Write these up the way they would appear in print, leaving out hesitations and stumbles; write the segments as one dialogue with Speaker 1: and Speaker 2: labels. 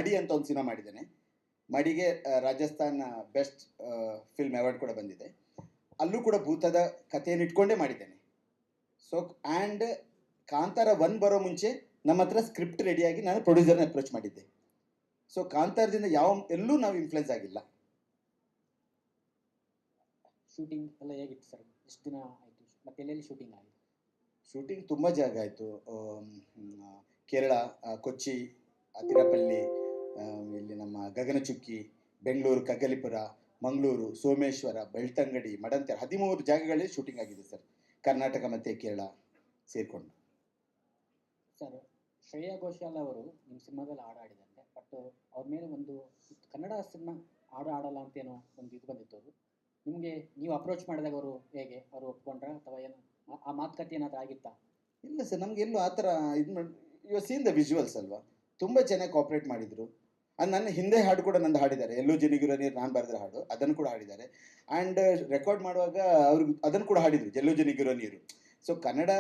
Speaker 1: ಮಡಿ ಅಂತ ಒಂದು ಸಿನಿಮಾ ಮಾಡಿದ್ದೇನೆ. ಮಡಿಗೆ ರಾಜಸ್ಥಾನ್ ಬೆಸ್ಟ್ ಫಿಲ್ಮ್ ಅವಾರ್ಡ್ ಕೂಡ ಬಂದಿದೆ. ಅಲ್ಲೂ ಕೂಡ ಭೂತದ ಕಥೆಯನ್ನು ಇಟ್ಕೊಂಡೇ ಮಾಡಿದ್ದೇನೆ. ಸೊ ಆ್ಯಂಡ್ ಕಾಂತಾರ 1 ಬರೋ ಮುಂಚೆ ನಮ್ಮ ಹತ್ರ ಸ್ಕ್ರಿಪ್ಟ್ ರೆಡಿಯಾಗಿ ನಾನು ಪ್ರೊಡ್ಯೂಸರ್ನ ಅಪ್ರೋಚ್ ಮಾಡಿದ್ದೆ. ಸೊ ಕಾಂತಾರದಿಂದ ಎಲ್ಲೂ ನಾವು ಇನ್ಫ್ಲುಯೆನ್ಸ್ ಆಗಿಲ್ಲ.
Speaker 2: ಶೂಟಿಂಗ್ ಎಲ್ಲ ಹೇಗಿತ್ತು ಸರ್? ಎಷ್ಟು ದಿನ ಆಯಿತು ಮತ್ತೆ ಎಲ್ಲೆಲ್ಲಿ ಶೂಟಿಂಗ್ ಆಯಿತು?
Speaker 1: ಶೂಟಿಂಗ್ ತುಂಬ ಜಾಗ ಆಯಿತು. ಕೇರಳ, ಕೊಚ್ಚಿ, ಅತಿರಪಲ್ಲಿ, ಇಲ್ಲಿ ನಮ್ಮ ಗಗನಚುಕ್ಕಿ, ಬೆಂಗಳೂರು ಕಗ್ಗಲಿಪುರ, ಮಂಗಳೂರು, ಸೋಮೇಶ್ವರ, ಬೆಳ್ತಂಗಡಿ, ಮಡಂತೆರೆ 13 ಜಾಗಗಳಲ್ಲಿ ಶೂಟಿಂಗ್ ಆಗಿದೆ ಸರ್. ಕರ್ನಾಟಕ ಮತ್ತು ಕೇರಳ ಸೇರಿಕೊಂಡು.
Speaker 2: ಸರ್, ಶ್ರೇಯಾ ಘೋಷಾಲ್ ಅವರು ನಿಮ್ಮ ಸಿನಿಮಾದಲ್ಲಿ ಆಡಿದಂತೆ, ಬಟ್ ಅವ್ರ ಮೇಲೆ ಒಂದು ಕನ್ನಡ ಸಿನಿಮಾ ಆಡಲ್ಲ ಅಂತೇನೋ ಒಂದು ಇದು ಬಂದಿತ್ತು. ಅದು ನಿಮಗೆ ನೀವು ಅಪ್ರೋಚ್ ಮಾಡಿದಾಗ ಹೇಗೆ ಅವರು ಒಪ್ಕೊಂಡ್ರ ಅಥವಾ ಏನು ಆ ಮಾತುಕತೆ ಏನಾದರೂ ಆಗಿತ್ತಾ?
Speaker 1: ಇಲ್ಲ ಸರ್, ನಮಗೆಲ್ಲೂ ಆ ಥರ ಯು ಸೀನ್ ದ ವಿಜುವಲ್ಸ್ ಅಲ್ವಾ, ತುಂಬ ಚೆನ್ನಾಗಿ ಕೋಆಪ್ರೇಟ್ ಮಾಡಿದರು. ಅದು ನನ್ನ ಹಿಂದೆ ಹಾಡು ಕೂಡ ನಂದು ಹಾಡಿದ್ದಾರೆ, ಎಲ್ಲೋ ಜನಿಗಿರೋ ನೀರು ನಾನು ಬರೆದ್ರ ಹಾಡು, ಅದನ್ನು ಕೂಡ ಹಾಡಿದ್ದಾರೆ. ಆ್ಯಂಡ್ ರೆಕಾರ್ಡ್ ಮಾಡುವಾಗ ಅವ್ರಿಗೆ ಅದನ್ನು ಕೂಡ ಹಾಡಿದರು, ಎಲ್ಲೋ ಜನಿಗಿರೋ ನೀರು. ಸೊ ಕನ್ನಡ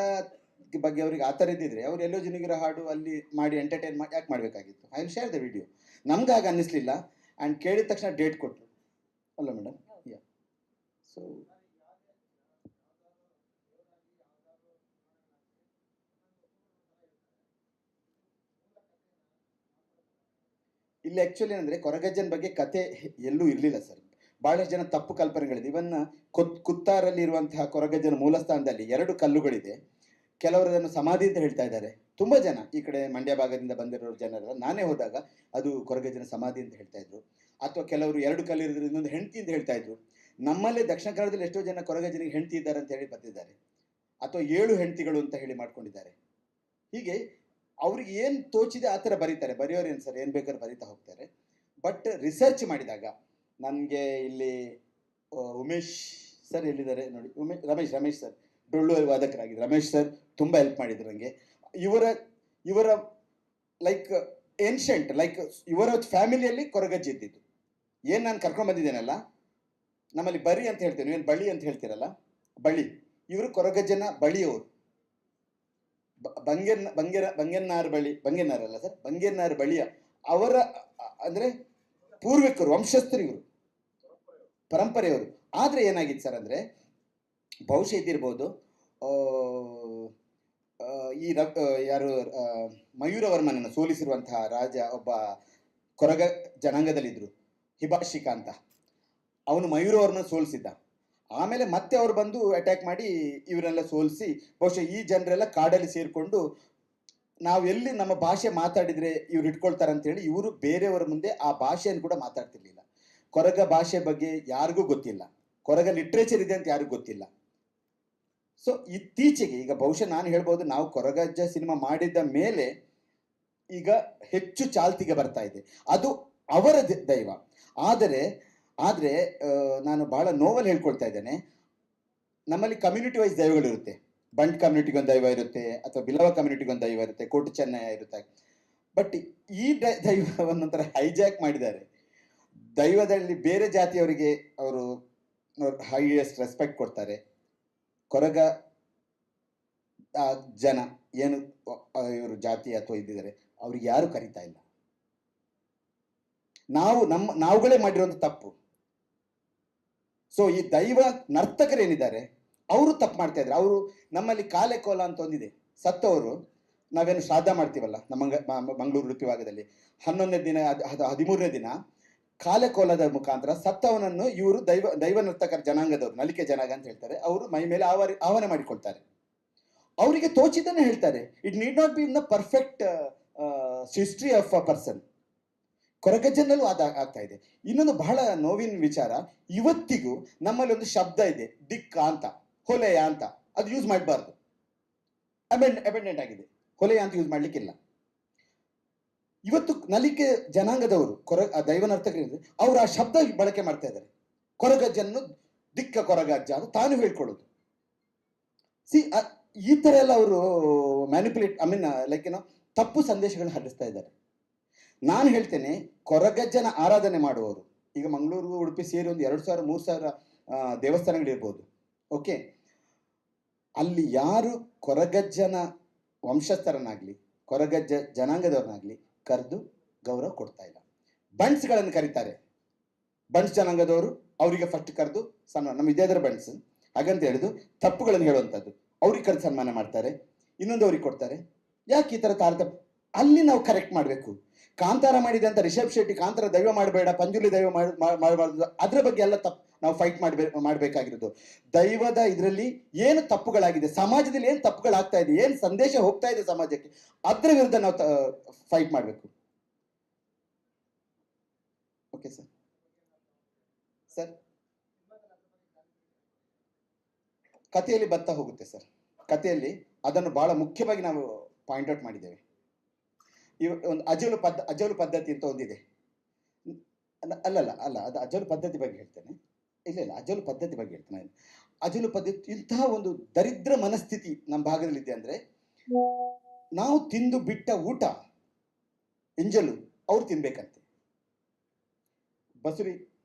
Speaker 1: ಬಗ್ಗೆ ಅವ್ರಿಗೆ ಆ ಥರ ಇದ್ದಿದ್ರೆ ಅವ್ರು ಎಲ್ಲೋ ಜನಿಗಿರೋ ಹಾಡು ಅಲ್ಲಿ ಮಾಡಿ ಎಂಟರ್ಟೈನ್ ಮಾಡಿ ಯಾಕೆ ಮಾಡಬೇಕಾಗಿತ್ತು? I will share the video. ನಮ್ಗೆ ಆಗ ಅನ್ನಿಸ್ಲಿಲ್ಲ. ಆ್ಯಂಡ್ ಕೇಳಿದ ತಕ್ಷಣ ಡೇಟ್ ಕೊಟ್ಟರು ಅಲ್ಲ ಮೇಡಮ್? ಯಾ. ಸೊ ಇಲ್ಲಿ ಆ್ಯಕ್ಚುಲಿ ಏನಂದರೆ ಕೊರಗಜ್ಜನ ಬಗ್ಗೆ ಕತೆ ಎಲ್ಲೂ ಇರಲಿಲ್ಲ ಸರ್. ಭಾಳಷ್ಟು ಜನ ತಪ್ಪು ಕಲ್ಪನೆಗಳಿದೆ. ಇವನ್ ಕುತ್ತಾರಲ್ಲಿ ಇರುವಂತಹ ಕೊರಗಜ್ಜನ ಮೂಲಸ್ಥಾನದಲ್ಲಿ 2 ಕಲ್ಲುಗಳಿದೆ. ಕೆಲವರು ಅದನ್ನು ಸಮಾಧಿ ಅಂತ ಹೇಳ್ತಾ ಇದ್ದಾರೆ. ತುಂಬ ಜನ ಈ ಕಡೆ ಮಂಡ್ಯ ಭಾಗದಿಂದ ಬಂದಿರೋ ಜನರೆಲ್ಲ ನಾನೇ ಹೋದಾಗ ಅದು ಕೊರಗಜ್ಜನ ಸಮಾಧಿ ಅಂತ ಹೇಳ್ತಾ ಇದ್ರು. ಅಥವಾ ಕೆಲವರು 2 ಕಲ್ಲು ಇರೋದ್ರಿಂದ ಇನ್ನೊಂದು ಹೆಂಡತಿ ಅಂತ ಹೇಳ್ತಾ ಇದ್ರು. ನಮ್ಮಲ್ಲೇ ದಕ್ಷಿಣ ಕನ್ನಡದಲ್ಲಿ ಎಷ್ಟೋ ಜನ ಕೊರಗಜ್ಜನಿಗೆ ಹೆಂಡತಿ ಇದ್ದಾರೆ ಅಂತ ಹೇಳಿ ಬರ್ತಿದ್ದಾರೆ, ಅಥವಾ 7 ಹೆಂಡತಿಗಳು ಅಂತ ಹೇಳಿ ಮಾಡ್ಕೊಂಡಿದ್ದಾರೆ. ಹೀಗೆ ಅವ್ರಿಗೆ ಏನು ತೋಚಿದೆ ಆ ಥರ ಬರೀತಾರೆ. ಬರೆಯೋರೇನು ಸರ್, ಏನು ಬೇಕಾದ್ರೂ ಬರೀತಾ ಹೋಗ್ತಾರೆ. ಬಟ್ ರಿಸರ್ಚ್ ಮಾಡಿದಾಗ ನನಗೆ ಇಲ್ಲಿ ಉಮೇಶ್ ಸರ್ ಎಲ್ಲಿದ್ದಾರೆ ನೋಡಿ, ರಮೇಶ್ ಸರ್ ಡೊಳ್ಳು ವಾದಕರಾಗಿದ್ದು ರಮೇಶ್ ಸರ್ ತುಂಬ ಹೆಲ್ಪ್ ಮಾಡಿದ್ರು ನನಗೆ. ಇವರ ಲೈಕ್ ಏನ್ಷಂಟ್ ಲೈಕ್ ಇವರ ಫ್ಯಾಮಿಲಿಯಲ್ಲಿ ಕೊರಗಜ್ಜಿ ಇದ್ದಿದ್ದು. ಏನು ನಾನು ಕರ್ಕೊಂಡು ಬಂದಿದ್ದೇನಲ್ಲ, ನಮ್ಮಲ್ಲಿ ಬರಿ ಅಂತ ಹೇಳ್ತೇನೆ, ಏನು ಬಳಿ ಅಂತ ಹೇಳ್ತೀರಲ್ಲ, ಬಳಿ. ಇವರು ಕೊರಗಜ್ಜನ ಬಳಿಯವರು. ಬಂಗೆನ್ನಾರು ಬಂಗೆನ್ನಾರಲ್ಲ ಸರ್, ಬಂಗೆನ್ನಾರು ಬಳಿಯ ಅವರ ಅಂದರೆ ಪೂರ್ವಿಕರು, ವಂಶಸ್ಥರು ಇವರು, ಪರಂಪರೆಯವರು. ಆದರೆ ಏನಾಗಿತ್ತು ಸರ್ ಅಂದರೆ, ಬಹುಶಃ ಇದ್ದಿರ್ಬೋದು, ಈ ಯಾರು ಮಯೂರವರ್ಮನನ್ನು ಸೋಲಿಸಿರುವಂತಹ ರಾಜ ಒಬ್ಬ ಕೊರಗ ಜನಾಂಗದಲ್ಲಿದ್ದರು, ಹಿಬಾಷಿಕ ಅಂತ. ಅವನು ಮಯೂರವರ್ಮನ ಸೋಲಿಸಿದ್ದ. ಆಮೇಲೆ ಮತ್ತೆ ಅವರು ಬಂದು ಅಟ್ಯಾಕ್ ಮಾಡಿ ಇವರೆಲ್ಲ ಸೋಲಿಸಿ, ಬಹುಶಃ ಈ ಜನರೆಲ್ಲ ಕಾಡಲ್ಲಿ ಸೇರಿಕೊಂಡು ನಾವು ಎಲ್ಲಿ ನಮ್ಮ ಭಾಷೆ ಮಾತಾಡಿದರೆ ಇವ್ರು ಇಟ್ಕೊಳ್ತಾರೆ ಅಂತೇಳಿ ಇವರು ಬೇರೆಯವರ ಮುಂದೆ ಆ ಭಾಷೆಯನ್ನು ಕೂಡ ಮಾತಾಡ್ತಿರ್ಲಿಲ್ಲ. ಕೊರಗ ಭಾಷೆ ಬಗ್ಗೆ ಯಾರಿಗೂ ಗೊತ್ತಿಲ್ಲ, ಕೊರಗ ಲಿಟ್ರೇಚರ್ ಇದೆ ಅಂತ ಯಾರಿಗೂ ಗೊತ್ತಿಲ್ಲ. ಸೊ ಇತ್ತೀಚೆಗೆ ಈಗ ಬಹುಶಃ ನಾನು ಹೇಳ್ಬೋದು, ನಾವು ಕೊರಗಜ್ಜ ಸಿನಿಮಾ ಮಾಡಿದ ಮೇಲೆ ಈಗ ಹೆಚ್ಚು ಚಾಲ್ತಿಗೆ ಬರ್ತಾ ಇದೆ. ಅದು ಅವರ ದೈವ. ಆದರೆ ನಾನು ಬಹಳ ನೋವಲ್ಲಿ ಹೇಳ್ಕೊಳ್ತಾ ಇದ್ದೇನೆ, ನಮ್ಮಲ್ಲಿ ಕಮ್ಯುನಿಟಿ ವೈಸ್ ದೈವಗಳಿರುತ್ತೆ. ಬಂಟ್ ಕಮ್ಯುನಿಟಿಗೊಂದು ದೈವ ಇರುತ್ತೆ, ಅಥವಾ ಬಿಲವ ಕಮ್ಯುನಿಟಿಗೊಂದು ದೈವ ಇರುತ್ತೆ, ಕೋಟು ಚೆನ್ನಯ್ಯ ಇರುತ್ತೆ. ಬಟ್ ಈ ದೈವವನ್ನೊಂಥರ ಹೈಜಾಕ್ ಮಾಡಿದ್ದಾರೆ. ದೈವದಲ್ಲಿ ಬೇರೆ ಜಾತಿಯವರಿಗೆ ಅವರು ಹೈಯೆಸ್ಟ್ ರೆಸ್ಪೆಕ್ಟ್ ಕೊಡ್ತಾರೆ. ಕೊರಗ ಜನ ಏನು ಇವರು ಜಾತಿ ಅಥವಾ ಇದ್ದಿದ್ದಾರೆ ಅವ್ರಿಗೆ ಯಾರು ಕರೀತಾ ಇಲ್ಲ. ನಾವುಗಳೇ ಮಾಡಿರುವಂಥ ತಪ್ಪು. ಸೊ ಈ ದೈವ ನರ್ತಕರೇನಿದ್ದಾರೆ ಅವರು ತಪ್ಪು ಮಾಡ್ತಾ ಇದ್ದಾರೆ. ಅವರು ನಮ್ಮಲ್ಲಿ ಕಾಲೆ ಕೋಲ ಅಂತ ಒಂದಿದೆ, ಸತ್ತವರು ನಾವೇನು ಶ್ರಾದ್ದ ಮಾಡ್ತೀವಲ್ಲ ನಮ್ಮ ಮಂಗಳೂರು ಉಡುಪಿ ಭಾಗದಲ್ಲಿ 11ನೇ ದಿನ 13ನೇ ದಿನ ಕಾಲೆ ಕೋಲದ ಮುಖಾಂತರ ಸತ್ತವನನ್ನು ಇವರು ದೈವ ನರ್ತಕರ ಜನಾಂಗದವರು, ನಲಿಕೆ ಜನಾಂಗ ಅಂತ ಹೇಳ್ತಾರೆ, ಅವರು ಮೈ ಮೇಲೆ ಆಹ್ವಾನ ಮಾಡಿಕೊಳ್ತಾರೆ. ಅವರಿಗೆ ತೋಚಿದ್ದನ್ನು ಹೇಳ್ತಾರೆ. It need not be in the perfect history of a person. ಕೊರಗಜ್ಜನಲ್ಲೂ ಆಗ್ತಾ ಇದೆ. ಇನ್ನೊಂದು ಬಹಳ ನೋವಿನ ವಿಚಾರ, ಇವತ್ತಿಗೂ ನಮ್ಮಲ್ಲಿ ಒಂದು ಶಬ್ದ ಇದೆ, ದಿಕ್ಕ ಅಂತ, ಹೊಲೆಯ ಅಂತ. ಅದು ಯೂಸ್ ಮಾಡಬಾರ್ದು, ಅಬೆಂಡೆಂಟ್ ಆಗಿದೆ. ಹೊಲೆಯ ಅಂತ ಯೂಸ್ ಮಾಡ್ಲಿಕ್ಕಿಲ್ಲ. ಇವತ್ತು ನಲಿಕೆ ಜನಾಂಗದವರು ದೈವನರ್ತಕರಿದ್ದಾರೆ, ಅವರು ಆ ಶಬ್ದ ಬಳಕೆ ಮಾಡ್ತಾ ಇದ್ದಾರೆ. ಕೊರಗಜ್ಜನ್ನು ದಿಕ್ಕ ಕೊರಗಜ್ಜ ಅಂತ ತಾನು ಹೇಳ್ಕೊಳ್ಳೋದು. ಈ ತರ ಎಲ್ಲ ಅವರು ಮ್ಯಾನಿಪುಲೇಟ್ ಲೈಕ್ ಏನೋ ತಪ್ಪು ಸಂದೇಶಗಳನ್ನ ಹರಡಿಸ್ತಾ ಇದ್ದಾರೆ. ನಾನು ಹೇಳ್ತೇನೆ, ಕೊರಗಜ್ಜನ ಆರಾಧನೆ ಮಾಡುವವರು ಈಗ ಮಂಗಳೂರು ಉಡುಪಿ ಸೇರಿ ಒಂದು 2000-3000 ದೇವಸ್ಥಾನಗಳಿರ್ಬೋದು. ಓಕೆ, ಅಲ್ಲಿ ಯಾರು ಕೊರಗಜ್ಜನ ವಂಶಸ್ಥರನ್ನಾಗಲಿ ಕೊರಗಜ್ಜ ಜನಾಂಗದವ್ರನ್ನಾಗಲಿ ಕರೆದು ಗೌರವ ಕೊಡ್ತಾ ಇಲ್ಲ. ಬಂಟ್ಸ್ಗಳನ್ನು ಕರೀತಾರೆ, ಬಂಟ್ಸ್ ಜನಾಂಗದವರು, ಅವರಿಗೆ ಫಸ್ಟ್ ಕರೆದು ಸನ್ಮಾನ, ನಮ್ಮ ಇದೇದರ ಬಂಟ್ಸ್ ಹಾಗಂತ ಹೇಳಿದು ತಪ್ಪುಗಳನ್ನು ಹೇಳುವಂಥದ್ದು, ಅವ್ರಿಗೆ ಕರೆದು ಸನ್ಮಾನ ಮಾಡ್ತಾರೆ, ಇನ್ನೊಂದು ಅವ್ರಿಗೆ ಕೊಡ್ತಾರೆ. ಯಾಕೆ ಈ ಥರ ತಾರತಮ್ಯ? ಅಲ್ಲಿ ನಾವು ಕರೆಕ್ಟ್ ಮಾಡಬೇಕು. ಕಾಂತಾರ ಮಾಡಿದೆ ಅಂತ ರಿಷಬ್ ಶೆಟ್ಟಿ ಕಾಂತಾರ ದೈವ ಮಾಡಬೇಡ, ಪಂಜುರ್ಲಿ ದೈವ ಮಾಡಬಾರ್ದು, ಅದ್ರ ಬಗ್ಗೆ ಎಲ್ಲ ತಪ್ಪು ನಾವು ಫೈಟ್ ಮಾಡಬೇಕಾಗಿರೋದು. ದೈವದ ಇದರಲ್ಲಿ ಏನು ತಪ್ಪುಗಳಾಗಿದೆ, ಸಮಾಜದಲ್ಲಿ ಏನು ತಪ್ಪುಗಳಾಗ್ತಾ ಇದೆ, ಏನು ಸಂದೇಶ ಹೋಗ್ತಾ ಇದೆ ಸಮಾಜಕ್ಕೆ, ಅದ್ರ ವಿರುದ್ಧ ನಾವು ಫೈಟ್ ಮಾಡಬೇಕು. Okay sir. ಸರ್, ಕಥೆಯಲ್ಲಿ ಬರ್ತಾ ಹೋಗುತ್ತೆ ಸರ್. ಕಥೆಯಲ್ಲಿ ಅದನ್ನು ಬಹಳ ಮುಖ್ಯವಾಗಿ ನಾವು ಪಾಯಿಂಟ್ ಔಟ್ ಮಾಡಿದ್ದೇವೆ. ಒಂದು ಅಜಲು ಪದ್ಧತಿ ಅಂತ ಒಂದಿದೆ. ಅಲ್ಲ ಅದು ಅಜಲು ಪದ್ಧತಿ ಬಗ್ಗೆ ಹೇಳ್ತೇನೆ. ಇಲ್ಲ ಅಜಲು ಪದ್ಧತಿ ಬಗ್ಗೆ ಹೇಳ್ತೇನೆ. ಅಜಲು ಪದ್ಧತಿ ಇಂತಹ ಒಂದು ದರಿದ್ರ ಮನಸ್ಥಿತಿ ನಮ್ಮ ಭಾಗದಲ್ಲಿದೆ. ಅಂದ್ರೆ ನಾವು ತಿಂದು ಬಿಟ್ಟ ಊಟ ಎಂಜಲು ಅವ್ರು ತಿನ್ಬೇಕಂತೆ. ಬಸುರಿ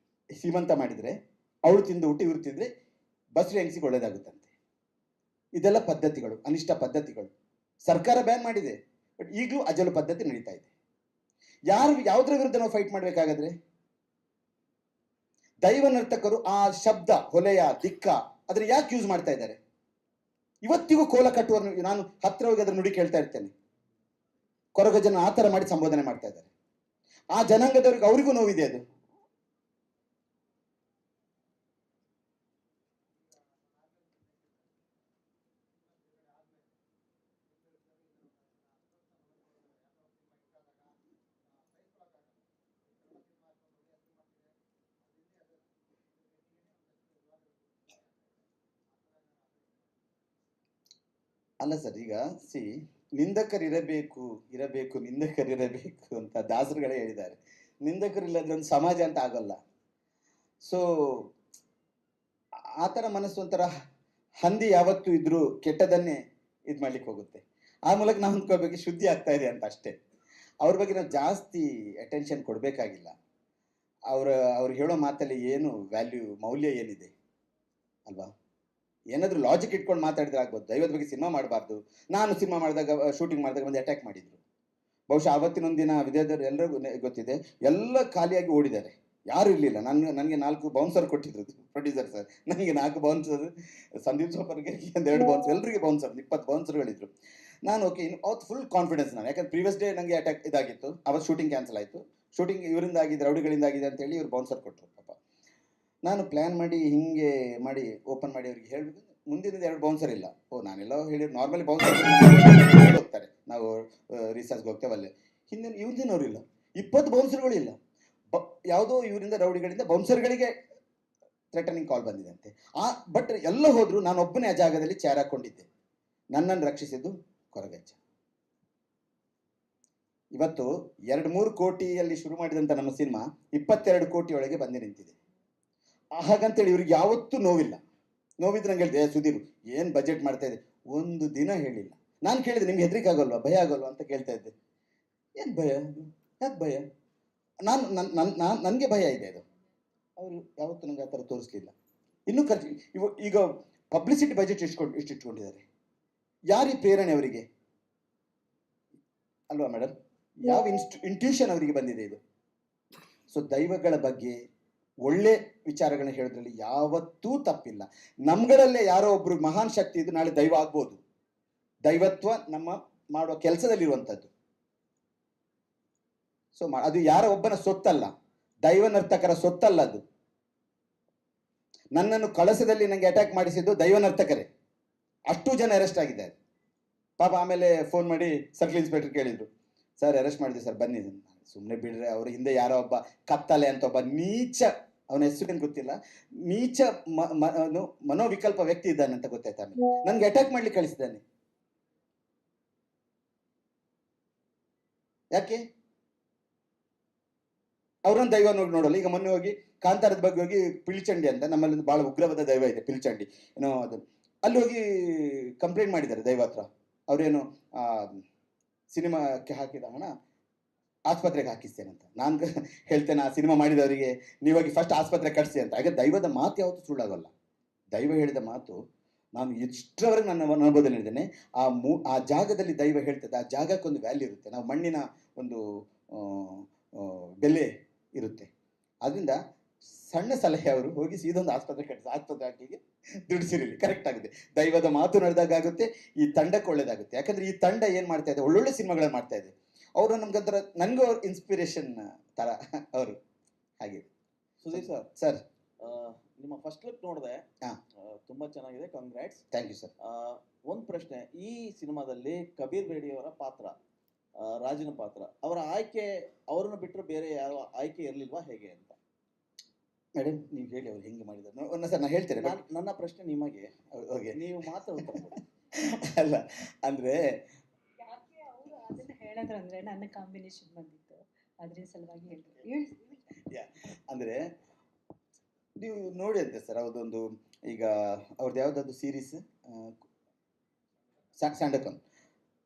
Speaker 1: ಶ್ರೀಮಂತ ಮಾಡಿದ್ರೆ ಅವಳು ತಿಂದು ಊಟ ಇವ್ರು ತಿಂದ್ರೆ ಬಸುರಿ ಹೆಂಗಸಿಗೆ ಒಳ್ಳೇದಾಗುತ್ತಂತೆ. ಇದೆಲ್ಲ ಪದ್ಧತಿಗಳು, ಅನಿಷ್ಟ ಪದ್ಧತಿಗಳು. ಸರ್ಕಾರ ಬ್ಯಾನ್ ಮಾಡಿದೆ, ಬಟ್ ಈಗಲೂ ಅಜಲು ಪದ್ಧತಿ ನಡೀತಾ ಇದೆ. ಯಾವುದರ ವಿರುದ್ಧ ನಾವು ಫೈಟ್ ಮಾಡ್ಬೇಕಾಗಾದ್ರೆ? ದೈವ ನರ್ತಕರು ಆ ಶಬ್ದ ಹೊಲೆಯ ದಿಕ್ಕ ಅದನ್ನ ಯಾಕೆ ಯೂಸ್ ಮಾಡ್ತಾ ಇದ್ದಾರೆ? ಇವತ್ತಿಗೂ ಕೋಲ ಕಟ್ಟುವ, ನಾನು ಹತ್ರ ಹೋಗಿ ಅದ್ರ ನುಡಿ ಕೇಳ್ತಾ ಇರ್ತೇನೆ. ಕೊರಗ ಜನ ಆ ತರ ಮಾಡಿ ಸಂಬೋಧನೆ ಮಾಡ್ತಾ ಇದ್ದಾರೆ. ಆ ಜನಾಂಗದವ್ರಿಗೆ ಅವರಿಗೂ ನೋವಿದೆ ಅದು. ಅಲ್ಲ ಸರ್, ಈಗ ನಿಂದಕರಿರಬೇಕು ನಿಂದಕರಿರಬೇಕು ಅಂತ ದಾಸರುಗಳೇ ಹೇಳಿದ್ದಾರೆ. ನಿಂದಕರಿಲ್ಲದ್ರೆ ಒಂದು ಸಮಾಜ ಅಂತ ಆಗಲ್ಲ. ಸೊ ಆ ಥರ ಮನಸ್ಸು ಒಂಥರ ಹಂದಿ ಯಾವತ್ತೂ ಇದ್ರೂ ಕೆಟ್ಟದನ್ನೇ ಇದು ಮಾಡ್ಲಿಕ್ಕೆ ಹೋಗುತ್ತೆ. ಆ ಮೂಲಕ ನಾವು ಅಂದ್ಕೋಬೇಕು ಶುದ್ಧಿ ಆಗ್ತಾ ಇದೆ ಅಂತ ಅಷ್ಟೇ. ಅವ್ರ ಬಗ್ಗೆ ನಾವು ಜಾಸ್ತಿ ಅಟೆನ್ಷನ್ ಕೊಡಬೇಕಾಗಿಲ್ಲ. ಅವ್ರು ಹೇಳೋ ಮಾತಲ್ಲಿ ಏನು ಮೌಲ್ಯ ಏನಿದೆ ಅಲ್ವಾ? ಏನಾದರೂ ಲಾಜಿಕ್ ಇಟ್ಕೊಂಡು ಮಾತಾಡಿದ್ರೆ ಆಗ್ಬೋದು. ದೈವದ ಬಗ್ಗೆ ಸಿನಿಮಾ ಮಾಡಬಾರ್ದು. ನಾನು ಸಿನಿಮಾ ಮಾಡಿದಾಗ, ಶೂಟಿಂಗ್ ಮಾಡಿದಾಗ ಒಂದು ಅಟ್ಯಾಕ್ ಮಾಡಿದ್ರು. ಬಹುಶಃ ಆವತ್ತಿನೊಂದಿನ ವಿದ್ಯಾರ್ಥಿಗಳು ಎಲ್ಲರಿಗೂ ಗೊತ್ತಿದೆ, ಎಲ್ಲ ಖಾಲಿಯಾಗಿ ಓಡಿದ್ದಾರೆ, ಯಾರು ಇರಲಿಲ್ಲ. ನನಗೆ 4 ಬೌನ್ಸರ್ ಕೊಟ್ಟಿದ್ರು ಪ್ರೊಡ್ಯೂಸರ್ ಸರ್. ನನಗೆ 4 ಬೌನ್ಸರ್, ಸಂದೀಪ್ ಸೋಪರ್ಗೆ 2 ಬೌನ್ಸರ್, ಎಲ್ಲರಿಗೆ ಬೌನ್ಸರ್, 20 ಬೌನ್ಸರ್ಗಳಿದ್ರು. ನಾನು ಓಕೆ, ಅವತ್ತು ಫುಲ್ ಕಾನ್ಫಿಡೆನ್ಸ್ ನಾನು, ಯಾಕಂದ್ರೆ ಪ್ರೀವಿಯಸ್ ಡೇ ನನಗೆ ಅಟ್ಯಾಕ್ ಇದಾಗಿತ್ತು. ಅವತ್ತು ಶೂಟಿಂಗ್ ಕ್ಯಾನ್ಸಲ್ ಆಯಿತು. ಶೂಟಿಂಗ್ ಇವರಿಂದ ಆಗಿದೆ, ರೌಡಿಗಳಿಂದ ಆಗಿದೆ ಅಂತೇಳಿ ಇವ್ರು ಬೌನ್ಸರ್ ಕೊಟ್ಟರು. ಪಾಪ ನಾನು ಪ್ಲ್ಯಾನ್ ಮಾಡಿ ಹಿಂಗೆ ಮಾಡಿ ಓಪನ್ ಮಾಡಿ ಅವ್ರಿಗೆ ಹೇಳಬೇಕು, ಮುಂದಿನದು 2 ಬೌನ್ಸರ್ ಇಲ್ಲ. ನಾನೆಲ್ಲ ಹೇಳಿ ನಾರ್ಮಲಿ ಬೌನ್ಸರ್ ಹೋಗ್ತಾರೆ, ನಾವು ರಿಸರ್ಚ್ಗೆ ಹೋಗ್ತೇವಲ್ಲೇ. ಹಿಂದಿನವ್ರು ಇಲ್ಲ, 20 ಬೌನ್ಸರ್ಗಳಿಲ್ಲ. ಯಾವುದೋ ಇವರಿಂದ ರೌಡಿಗಳಿಂದ ಬೌನ್ಸರ್ಗಳಿಗೆ ಥ್ರೆಟನಿಂಗ್ ಕಾಲ್ ಬಂದಿದಂತೆ. ಬಟ್ ಎಲ್ಲ ಹೋದ್ರು, ನಾನು ಒಬ್ಬನೇ ಆ ಜಾಗದಲ್ಲಿ ಚೇರ್ ಹಾಕೊಂಡಿದ್ದೆ. ನನ್ನನ್ನು ರಕ್ಷಿಸಿದ್ದು ಕೊರಗಜ್ಜ. ಇವತ್ತು 2-3 ಕೋಟಿಯಲ್ಲಿ ಶುರು ಮಾಡಿದಂಥ ನಮ್ಮ ಸಿನಿಮಾ 22 ಕೋಟಿಯೊಳಗೆ ಬಂದು ನಿಂತಿದೆ. ಹಾಗಂತೇಳಿ ಇವ್ರಿಗೆ ಯಾವತ್ತೂ ನೋವಿದ್ರೆ ನಂಗೆ ಹೇಳಿದೆ, ಸುಧೀರ್ ಏನು ಬಜೆಟ್ ಮಾಡ್ತಾ ಇದೆ, ಒಂದು ದಿನ ಹೇಳಿಲ್ಲ. ನಾನು ಕೇಳಿದೆ, ನಿಮ್ಗೆ ಹೆದರಿಕೆ ಆಗೋಲ್ವಾ, ಭಯ ಆಗೋಲ್ವಾ ಅಂತ ಕೇಳ್ತಾ ಇದ್ದೆ. ಏನು ಭಯ, ಯಾಕೆ ಭಯ? ನನಗೆ ಭಯ ಇದೆ ಅದು. ಅವರು ಯಾವತ್ತೂ ನಂಗೆ ಆ ಥರ ತೋರಿಸ್ಲಿಲ್ಲ. ಇನ್ನೂ ಖರ್ಚು ಈಗ ಪಬ್ಲಿಸಿಟಿ ಬಜೆಟ್ ಎಷ್ಟು ಇಟ್ಕೊಂಡಿದ್ದಾರೆ? ಯಾರೀ ಪ್ರೇರಣೆ ಅವರಿಗೆ ಅಲ್ವಾ ಮೇಡಮ್? ಯಾವ ಇಂಟ್ಯೂಷನ್ ಅವರಿಗೆ ಬಂದಿದೆ ಇದು? ಸೊ ದೈವಗಳ ಬಗ್ಗೆ ಒಳ್ಳೆ ವಿಚಾರಗಳನ್ನ ಹೇಳೋದ್ರಲ್ಲಿ ಯಾವತ್ತೂ ತಪ್ಪಿಲ್ಲ. ನಮ್ಗಳಲ್ಲೇ ಯಾರೋ ಒಬ್ರು ಮಹಾನ್ ಶಕ್ತಿ ಇದ್ದು ನಾಳೆ ದೈವ ಆಗ್ಬೋದು. ದೈವತ್ವ ನಮ್ಮ ಮಾಡುವ ಕೆಲಸದಲ್ಲಿರುವಂಥದ್ದು. ಸೊ ಅದು ಯಾರೋ ಒಬ್ಬನ ಸೊತ್ತಲ್ಲ, ದೈವ ನರ್ತಕರ ಸೊತ್ತಲ್ಲ ಅದು. ನನ್ನನ್ನು ಕಳಸದಲ್ಲಿ ನನಗೆ ಅಟ್ಯಾಕ್ ಮಾಡಿಸಿದ್ದು ದೈವ ನರ್ತಕರೇ. ಅಷ್ಟು ಜನ ಅರೆಸ್ಟ್ ಆಗಿದ್ದಾರೆ ಪಾಪ. ಆಮೇಲೆ ಫೋನ್ ಮಾಡಿ ಸರ್ಕಲ್ ಇನ್ಸ್ಪೆಕ್ಟರ್ ಕೇಳಿದ್ರು, ಸರ್ ಅರೆಸ್ಟ್ ಮಾಡಿದ್ವಿ ಸರ್, ಬನ್ನಿ. ಸುಮ್ಮನೆ ಬಿಡ್ರೆ, ಅವ್ರ ಹಿಂದೆ ಯಾರೋ ಒಬ್ಬ ಕತ್ತಲೆ ಅಂತ ಒಬ್ಬ ನೀಚ, ಅವನ ಹೆಸರೇನು ಗೊತ್ತಿಲ್ಲ, ನೀಚ ಮನೋವಿಕಲ್ಪ ವ್ಯಕ್ತಿ ಇದ್ದಾನೆ ಅಂತ ಗೊತ್ತಾಯ್ತು. ಆಮೇಲೆ ನನ್ಗೆ ಅಟ್ಯಾಕ್ ಮಾಡ್ಲಿಕ್ಕೆ ಕಳಿಸಿದ್ದಾನೆ. ಯಾಕೆ? ಅವ್ರನ್ನ ದೈವ ನೋಡಲ್ಲ. ಈಗ ಮೊನ್ನೆ ಹೋಗಿ ಕಾಂತಾರದ ಬಗ್ಗೆ ಹೋಗಿ ಪಿಳ್ಚಂಡಿ ಅಂತ, ನಮ್ಮಲ್ಲಿ ಬಹಳ ಉಗ್ರವಾದ ದೈವ ಇದೆ ಪಿಳ್ಚಂಡಿ, ಏನೋ ಅದು, ಅಲ್ಲಿ ಹೋಗಿ ಕಂಪ್ಲೇಂಟ್ ಮಾಡಿದ್ದಾರೆ ದೈವ ಹತ್ರ. ಅವ್ರೇನು ಸಿನಿಮಾಕ್ಕೆ ಹಾಕಿದ ಹಣ ಆಸ್ಪತ್ರೆಗೆ ಹಾಕಿಸ್ತೇನೆ ಅಂತ. ನಾನು ಹೇಳ್ತೇನೆ ಆ ಸಿನಿಮಾ ಮಾಡಿದವರಿಗೆ, ನೀವಾಗಿ ಫಸ್ಟ್ ಆಸ್ಪತ್ರೆ ಕಟ್ಸಿ ಅಂತ. ಹಾಗೆ ದೈವದ ಮಾತು ಯಾವತ್ತೂ ಸುಳ್ಳಾಗಲ್ಲ. ದೈವ ಹೇಳಿದ ಮಾತು ನಾನು ಇಷ್ಟರವರೆಗೆ ನನ್ನ ಅನುಭವದಲ್ಲಿ ಹೇಳಿದ್ದೇನೆ. ಆ ಜಾಗದಲ್ಲಿ ದೈವ ಹೇಳ್ತದೆ, ಆ ಜಾಗಕ್ಕೊಂದು ವ್ಯಾಲ್ಯೂ ಇರುತ್ತೆ. ನಾವು ಮಣ್ಣಿನ ಒಂದು ಬೆಲೆ ಇರುತ್ತೆ. ಅದರಿಂದ ಸಣ್ಣ ಸಲಹೆ ಅವರು ಹೋಗಿ ಸೀದೊಂದು ಆಸ್ಪತ್ರೆ ಹಾಕಿಗೆ ದುಡ್ಡು ಸಿರಿಲಿ ಕರೆಕ್ಟ್ ಆಗುತ್ತೆ. ದೈವದ ಮಾತು ನಡೆದಾಗ ಆಗುತ್ತೆ, ಈ ತಂಡಕ್ಕೆ ಒಳ್ಳೇದಾಗುತ್ತೆ. ಯಾಕಂದ್ರೆ ಈ ತಂಡ ಏನು ಮಾಡ್ತಾ ಇದೆ, ಒಳ್ಳೊಳ್ಳೆ ಸಿನಿಮಾಗಳನ್ನ ಮಾಡ್ತಾ ಇದೆ. ಅವರು ನಮ್ಗಂತರ ನನಗೂ ಅವ್ರ ಇನ್ಸ್ಪಿರೇಷನ್ ಥರ ಅವರು. ಹಾಗೆ
Speaker 3: ಸುದೀಪ್ ಸರ್,
Speaker 1: ಸರ್
Speaker 3: ನಿಮ್ಮ ಫಸ್ಟ್ ಲುಕ್ ನೋಡಿದೆ,
Speaker 1: ಹಾ.
Speaker 3: ತುಂಬಾ ಚೆನ್ನಾಗಿದೆ, ಕಾಂಗ್ರಾಟ್ಸ್.
Speaker 1: Thank you sir.
Speaker 3: ಒಂದು ಪ್ರಶ್ನೆ, ಈ ಸಿನಿಮಾದಲ್ಲಿ ಕಬೀರ್ ಬೇಡಿ ಅವರ ಪಾತ್ರ, ರಾಜನ ಪಾತ್ರ, ಅವರ ಆಯ್ಕೆ, ಅವರನ್ನು ಬಿಟ್ಟರೆ ಬೇರೆ ಯಾವ ಆಯ್ಕೆ ಇರಲಿಲ್ವಾ ಹೇಗೆ ಅಂತ?
Speaker 1: ಮೇಡಮ್ ನೀವು ಹೇಳಿ ಅವ್ರು ಹೆಂಗೆ ಮಾಡಿದ್ದಾರೆ ಒಂದು ಸರ್ ನಾನು ಹೇಳ್ತೇನೆ.
Speaker 3: ನನ್ನ ಪ್ರಶ್ನೆ ನಿಮಗೆ,
Speaker 1: ಓಕೆ
Speaker 3: ನೀವು ಮಾತ್ರ ಉತ್ತರ ಕೊಡಿ.
Speaker 1: ಅಲ್ಲ ಅಂದರೆ
Speaker 4: ಯಾಕೆ ಅವರು ಅದನ್ನ ಹೇಳಿದ್ರಂದ್ರೆ ನನ್ನ ಕಾಂಬಿನೇಷನ್ ಬಂದಿತ್ತು, ಅದ್ರ ಸಲುವಾಗಿ ಹೇಳಿದ್ರು.
Speaker 1: ಅಂದರೆ ನೀವು ನೋಡಿ ಅಂತೆ ಸರ್, ಅವ್ರದ್ದೊಂದು ಈಗ ಅವ್ರದ್ದು ಯಾವುದಾದ್ರು ಸೀರೀಸ್ ಸ್ಯಾಂಡಕನ್,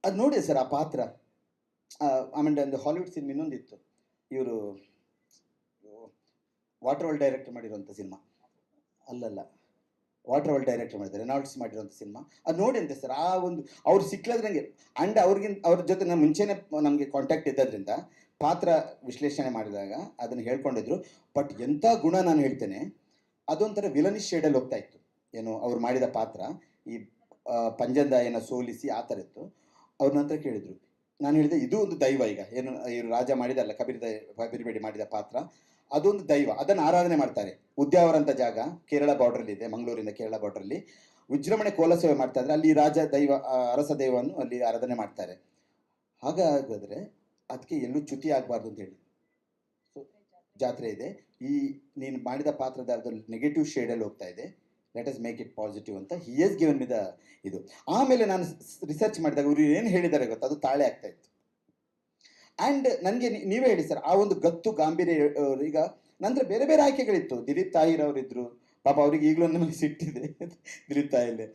Speaker 1: ಅದು ನೋಡಿ ಸರ್ ಆ ಪಾತ್ರ. ಆಮೇಲೆ ಒಂದು ಹಾಲಿವುಡ್ ಸಿನಿಮಾ ಇನ್ನೊಂದಿತ್ತು, ಇವರು ವಾಟರ್ ವರ್ಲ್ಡ್ ಡೈರೆಕ್ಟರ್ ಮಾಡಿರುವಂಥ ಸಿನಿಮಾ, ಅಲ್ಲಲ್ಲ ವಾಟರ್ ವರ್ಲ್ಡ್ ಡೈರೆಕ್ಟರ್ ಮಾಡಿದ್ದಾರೆ, ರೆನಾಲ್ಡ್ಸ್ ಮಾಡಿರುವಂಥ ಸಿನಿಮಾ. ಅದು ನೋಡಿ ಅಂತೆ ಸರ್, ಆ ಒಂದು ಅವ್ರು ಸಿಕ್ಕಿದ್ರೆ ನನಗೆ ಆ್ಯಂಡ್ ಅವ್ರ ಜೊತೆ ನಾನು ಮುಂಚೆನೇ ನಮಗೆ ಕಾಂಟ್ಯಾಕ್ಟ್ ಇದ್ದದ್ರಿಂದ ಪಾತ್ರ ವಿಶ್ಲೇಷಣೆ ಮಾಡಿದಾಗ ಅದನ್ನು ಹೇಳ್ಕೊಂಡಿದ್ರು. ಬಟ್ ಎಂಥ ಗುಣ ನಾನು ಹೇಳ್ತೇನೆ, ಅದೊಂಥರ ವಿಲನಿಶ್ ಶೇಡಲ್ಲಿ ಹೋಗ್ತಾ ಇತ್ತು. ಏನು ಅವ್ರು ಮಾಡಿದ ಪಾತ್ರ, ಈ ಪಂಜಂದಾಯನ ಸೋಲಿಸಿ ಆ ಥರ ಇತ್ತು. ಅವ್ರ ನಂತರ ಕೇಳಿದರು, ನಾನು ಹೇಳಿದೆ ಇದು ಒಂದು ದೈವ. ಈಗ ಏನು ಇವರು ರಾಜ ಮಾಡಿದಲ್ಲ, ಕಬೀರ್ ಬೇಡಿ ಮಾಡಿದ ಪಾತ್ರ ಅದೊಂದು ದೈವ, ಅದನ್ನು ಆರಾಧನೆ ಮಾಡ್ತಾರೆ. ಉದ್ಯಾವರ ಅಂತ ಜಾಗ ಕೇರಳ ಬಾರ್ಡ್ರಲ್ಲಿ ಇದೆ, ಮಂಗಳೂರಿಂದ ಕೇರಳ ಬಾರ್ಡ್ರಲ್ಲಿ ವಿಜೃಂಭಣೆ ಕೋಲ ಸೇವೆ ಮಾಡ್ತಾ ಇದ್ದಾರೆ. ಅಲ್ಲಿ ರಾಜ ದೈವ, ಅರಸ ದೈವವನ್ನು ಅಲ್ಲಿ ಆರಾಧನೆ ಮಾಡ್ತಾರೆ. ಹಾಗಾದರೆ ಅದಕ್ಕೆ ಎಲ್ಲೂ ಚ್ಯುತಿ ಆಗಬಾರ್ದು ಅಂತ ಹೇಳಿ ಜಾತ್ರೆ ಇದೆ. ಈ ನೀನು ಮಾಡಿದ ಪಾತ್ರದ ನೆಗೆಟಿವ್ ಶೇಡಲ್ಲಿ ಹೋಗ್ತಾ ಇದೆ, let us make it positive ಅಂತ he is given me the ಇದು. ಆಮೇಲೆ ನಾನು ರಿಸರ್ಚ್ ಮಾಡಿದಾಗ ಇವರು ಏನು ಹೇಳಿದ್ದಾರೆ ಗೊತ್ತಾ, ಅದು ತಾಳೆ ಆಗ್ತಾ ಇತ್ತು. ಆ್ಯಂಡ್ ನನಗೆ ನೀವೇ ಹೇಳಿ ಸರ್, ಆ ಒಂದು ಗತ್ತು ಗಾಂಭೀರ್ಯ. ಈಗ ನಂತರ ಬೇರೆ ಬೇರೆ ಆಯ್ಕೆಗಳಿತ್ತು. ದಿಲೀಪ್ ತಾಹಿರ್ ಅವರಿದ್ದರು, ಪಾಪ ಅವ್ರಿಗೆ ಈಗಲೂ ನಮಗೆ ಸಿಟ್ಟಿದೆ ದಿಲೀಪ್ ತಾಹಿರ್ಲೆ.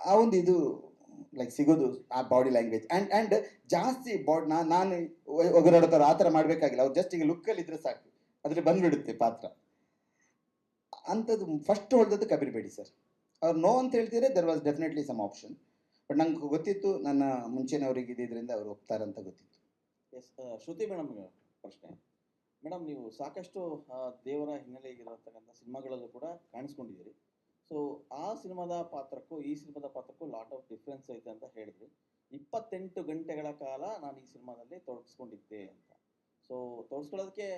Speaker 1: ಆ ಒಂದು ಇದು ಲೈಕ್ ಸಿಗೋದು ಆ ಬಾಡಿ ಲ್ಯಾಂಗ್ವೇಜ್ ಆ್ಯಂಡ್ ಜಾಸ್ತಿ ನಾನು ಒಗರಾಡೋರು ಆ ಥರ ಮಾಡಬೇಕಾಗಿಲ್ಲ. ಅವ್ರು ಜಸ್ಟ್ ಈಗ ಲುಕ್ಕಲ್ಲಿ ಇದ್ರೆ ಸಾಕು, ಅದರಲ್ಲಿ ಬಂದುಬಿಡುತ್ತೆ ಪಾತ್ರ. ಅಂಥದ್ದು ಫಸ್ಟ್ ಹೊಡೆದದ್ದು ಕಬೀರ್ ಬೇಡಿ ಸರ್. ಅವ್ರು ನೋ ಅಂತ ಹೇಳ್ತಿದ್ರೆ there was definitely some option. But ನಂಗೆ ಗೊತ್ತಿತ್ತು, ನನ್ನ ಮುಂಚೆನವ್ರಿಗೆ ಇದ್ದಿದ್ದರಿಂದ ಅವ್ರು ಒಪ್ತಾರಂತ ಗೊತ್ತಿತ್ತು.
Speaker 3: ಎಸ್, ಶ್ರುತಿ ಮೇಡಮ್ ಪ್ರಶ್ನೆ. ಮೇಡಮ್, ನೀವು ಸಾಕಷ್ಟು ದೇವರ ಹಿನ್ನೆಲೆ ಇರತಕ್ಕಂಥ ಸಿನಿಮಾಗಳಲ್ಲೂ ಕೂಡ ಕಾಣಿಸ್ಕೊಂಡಿದ್ದೀರಿ. ಸೊ ಆ ಸಿನಿಮಾದ ಪಾತ್ರಕ್ಕೂ ಈ ಸಿನಿಮಾದ ಪಾತ್ರಕ್ಕೂ ಲಾಟ್ ಆಫ್ ಡಿಫ್ರೆನ್ಸ್ ಐತೆ ಅಂತ ಹೇಳಿದ್ರಿ. 28 ಗಂಟೆಗಳ ಕಾಲ ನಾನು ಈ ಸಿನಿಮಾದಲ್ಲಿ ತೊಡಗಿಸ್ಕೊಂಡಿದ್ದೆ ಅಂತ. ಸೊ ತೊಡಗಿಸ್ಕೊಳ್ಳೋದಕ್ಕೆ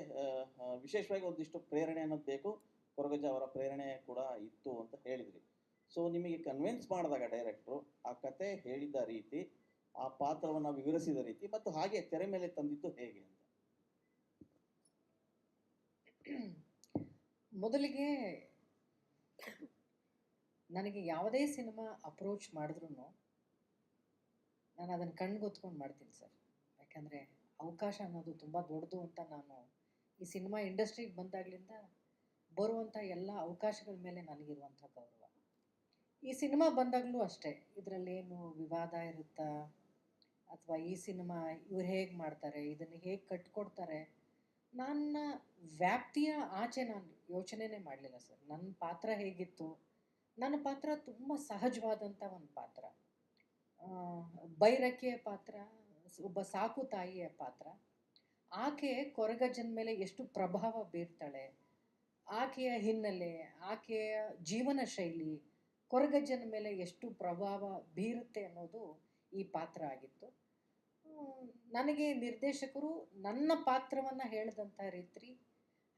Speaker 3: ವಿಶೇಷವಾಗಿ ಒಂದಿಷ್ಟು ಪ್ರೇರಣೆ ಅನ್ನೋದು ಬೇಕು. ಕೊರಗಜ್ಜ ಅವರ ಪ್ರೇರಣೆ ಕೂಡ ಇತ್ತು ಅಂತ ಹೇಳಿದ್ರಿ. ಸೊ ನಿಮಗೆ ಕನ್ವಿನ್ಸ್ ಮಾಡಿದಾಗ ಡೈರೆಕ್ಟ್ರು ಆ ಕತೆ ಹೇಳಿದ ರೀತಿ, ಆ ಪಾತ್ರವನ್ನು ವಿವರಿಸಿದ ರೀತಿ ಮತ್ತು ಹಾಗೆ ತೆರೆ ಮೇಲೆ ತಂದಿದ್ದು ಹೇಗೆ ಅಂತ?
Speaker 4: ಮೊದಲಿಗೆ ನನಗೆ ಯಾವುದೇ ಸಿನಿಮಾ ಅಪ್ರೋಚ್ ಮಾಡಿದ್ರು ನಾನು ಅದನ್ನು ಕಣ್ಗೊತ್ಕೊಂಡು ಮಾಡ್ತೀನಿ ಸರ್. ಯಾಕಂದರೆ ಅವಕಾಶ ಅನ್ನೋದು ತುಂಬ ದೊಡ್ಡದು ಅಂತ ನಾನು ಈ ಸಿನಿಮಾ ಇಂಡಸ್ಟ್ರಿಗೆ ಬಂದಾಗಲಿಂದ ಬರುವಂಥ ಎಲ್ಲ ಅವಕಾಶಗಳ ಮೇಲೆ ನನಗಿರುವಂಥ ಗೌರವ. ಈ ಸಿನಿಮಾ ಬಂದಾಗಲೂ ಅಷ್ಟೇ, ಇದರಲ್ಲೇನು ವಿವಾದ ಇರುತ್ತಾ ಅಥವಾ ಈ ಸಿನಿಮಾ ಇವ್ರು ಹೇಗೆ ಮಾಡ್ತಾರೆ, ಇದನ್ನು ಹೇಗೆ ಕಟ್ಕೊಡ್ತಾರೆ, ನನ್ನ ವ್ಯಾಪ್ತಿಯ ಆಚೆ ನಾನು ಯೋಚನೆನೇ ಮಾಡಲಿಲ್ಲ ಸರ್. ನನ್ನ ಪಾತ್ರ ಹೇಗಿತ್ತು, ನನ್ನ ಪಾತ್ರ ತುಂಬ ಸಹಜವಾದಂಥ ಒಂದು ಪಾತ್ರ. ಬೈರಕಿಯ ಪಾತ್ರ, ಒಬ್ಬ ಸಾಕು ತಾಯಿಯ ಪಾತ್ರ. ಆಕೆ ಕೊರಗಜ್ಜನ ಮೇಲೆ ಎಷ್ಟು ಪ್ರಭಾವ ಬೀರ್ತಾಳೆ, ಆಕೆಯ ಹಿನ್ನೆಲೆ, ಆಕೆಯ ಜೀವನ ಶೈಲಿ ಕೊರಗಜ್ಜನ ಮೇಲೆ ಎಷ್ಟು ಪ್ರಭಾವ ಬೀರುತ್ತೆ ಅನ್ನೋದು ಈ ಪಾತ್ರ ಆಗಿತ್ತು. ನನಗೆ ನಿರ್ದೇಶಕರು ನನ್ನ ಪಾತ್ರವನ್ನು ಹೇಳಿದಂಥ ರೀತಿ,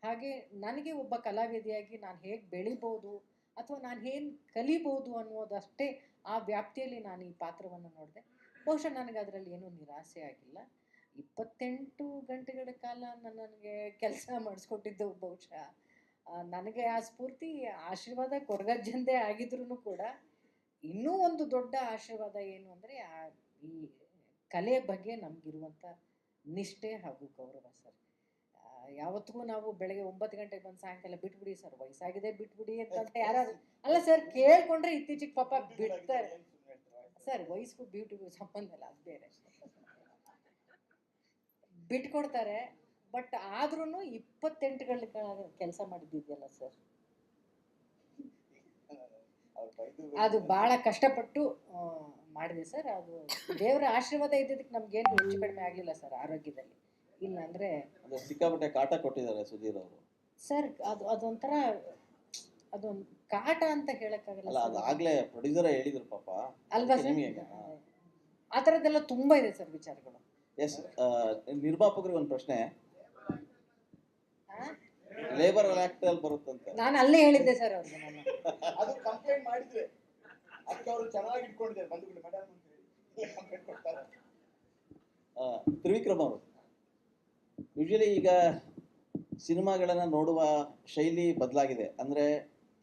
Speaker 4: ಹಾಗೆ ನನಗೆ ಒಬ್ಬ ಕಲಾವಿದೆಯಾಗಿ ನಾನು ಹೇಗೆ ಬೆಳಿಬೋದು ಅಥವಾ ನಾನು ಏನು ಕಲಿಬೋದು ಅನ್ನೋದಷ್ಟೇ ಆ ವ್ಯಾಪ್ತಿಯಲ್ಲಿ ನಾನು ಈ ಪಾತ್ರವನ್ನು ನೋಡಿದೆ. ಬಹುಶಃ ನನಗೆ ಅದರಲ್ಲಿ ಏನೂ ನಿರಾಸೆ ಆಗಿಲ್ಲ. 28 ಗಂಟೆಗಳ ಕಾಲ ನನಗೆ ಕೆಲಸ ಮಾಡಿಸ್ಕೊಟ್ಟಿದ್ದು ಬಹುಶಃ ನನಗೆ ಆ ಸ್ಫೂರ್ತಿ ಆಶೀರ್ವಾದ ಕೊರಗಜ್ಜಂದೇ ಆಗಿದ್ರೂ ಕೂಡ ಇನ್ನೂ ಒಂದು ದೊಡ್ಡ ಆಶೀರ್ವಾದ ಏನು ಅಂದರೆ ಈ ಕಲೆ ಬಗ್ಗೆ ನಮಗಿರುವಂಥ ನಿಷ್ಠೆ ಹಾಗೂ ಗೌರವ ಸರ್. ಯಾವತ್ತಿಗೂ ನಾವು ಬೆಳಗ್ಗೆ 9 ಗಂಟೆಗೆ ಬಂದು ಸಾಯಂಕಾಲ ಬಿಟ್ಬಿಡಿ ಸರ್, ವಯಸ್ಸಾಗಿದೆ ಬಿಟ್ಬಿಡಿ ಅಂತ ಯಾರು ಅಲ್ಲ ಸರ್, ಕೇಳ್ಕೊಂಡ್ರೆ ಇತ್ತೀಚೆಗೆ ಪಾಪ ಬಿಡ್ತಾರೆ ಸರ್. ವಯಸ್ಸಿಗೂ ಬ್ಯೂಟಿಗೂ ಸಂಬಂಧ ಇಲ್ಲ, ಅದು ಬೇರೆ, ಬಿಟ್ಕೊಡ್ತಾರೆ. ಬಟ್ ಆದ್ರೂ 28 ಗಂಟೆಗಳ ಕೆಲಸ ಮಾಡಿದ್ದಿದೆಯಲ್ಲ ಸರ್, ಅದು ಭಾಳ ಕಷ್ಟಪಟ್ಟು ಮಾಡಿದೆ ಸರ್. ಅದು ದೇವರ ಆಶೀರ್ವಾದ ಇದ್ದಿದ್ದಕ್ಕೆ ನಮಗೇನು ಹೆಚ್ಚು ಕಡಿಮೆ ಆಗಲಿಲ್ಲ ಸರ್ ಆರೋಗ್ಯದಲ್ಲಿ. ಇಲ್ಲ ಅಂದರೆ
Speaker 3: ಅಂದ್ರೆ ಸಿಕ್ಕಾಪಟ್ಟೆ ಕಾಟ ಕೊಟ್ಟಿದ್ದಾರೆ ಸುಧೀರ್ ಅವರು.
Speaker 4: ಸರ್ ಅದೊಂಥರ ಅದೊಂದು ಕಾಟ ಅಂತ ಹೇಳಕ್ಕಾಗಲ್ಲ
Speaker 3: ಅಲ್ಲ,
Speaker 4: ಸರ್.
Speaker 3: ಅದು ಆಗ್ಲೇ ಪ್ರೊಡ್ಯೂಸರ್ ಹೇಳಿದ್ರು ಪಾಪ.
Speaker 4: ಅಲ್ವಾ
Speaker 3: ಅದಕ್ಕೆ
Speaker 4: ಸರ್?
Speaker 3: ನಿಮಗೆ
Speaker 4: ಆ ಥರದ್ದೆಲ್ಲ ತುಂಬ ಇದೆ ಸರ್ ವಿಚಾರಗಳು.
Speaker 3: ಎಸ್, ನಿರ್ಮಾಪಕರಿಗೆ ಒಂದು ಪ್ರಶ್ನೆ.
Speaker 4: ಆ?
Speaker 3: ಲೇಬರ್ ಆಕ್ಟ್ ಅಲ್ಲಿ ಬರುತ್ತಂತೆ.
Speaker 4: ನಾನು ಅಲ್ಲೇ ಹೇಳಿದ್ದೆ ಸರ್ ಅವ್ರಿಗೆ ನಾನು.
Speaker 1: ಅದು ಕಂಪ್ಲೇಂಟ್ ಮಾಡಿದ್ರೆ ಅದಕ್ಕೆ ಅವರು ಚೆನ್ನಾಗಿ ಇಟ್ಕೊಂಡಿದ್ದಾರೆ ಬಂಧುಗಳು ಮೇಡಮ್ ಅಂತ ಹೇಳಿ ಕಂಪ್ಲೇಂಟ್ ಕೊಡ್ತಾರೆ.
Speaker 3: ತ್ರಿವಿಕ್ರಮ್ ಅವರು, ಯೂಶಲಿ ಈಗ ಸಿನಿಮಾಗಳನ್ನ ನೋಡುವ ಶೈಲಿ ಬದಲಾಗಿದೆ. ಅಂದ್ರೆ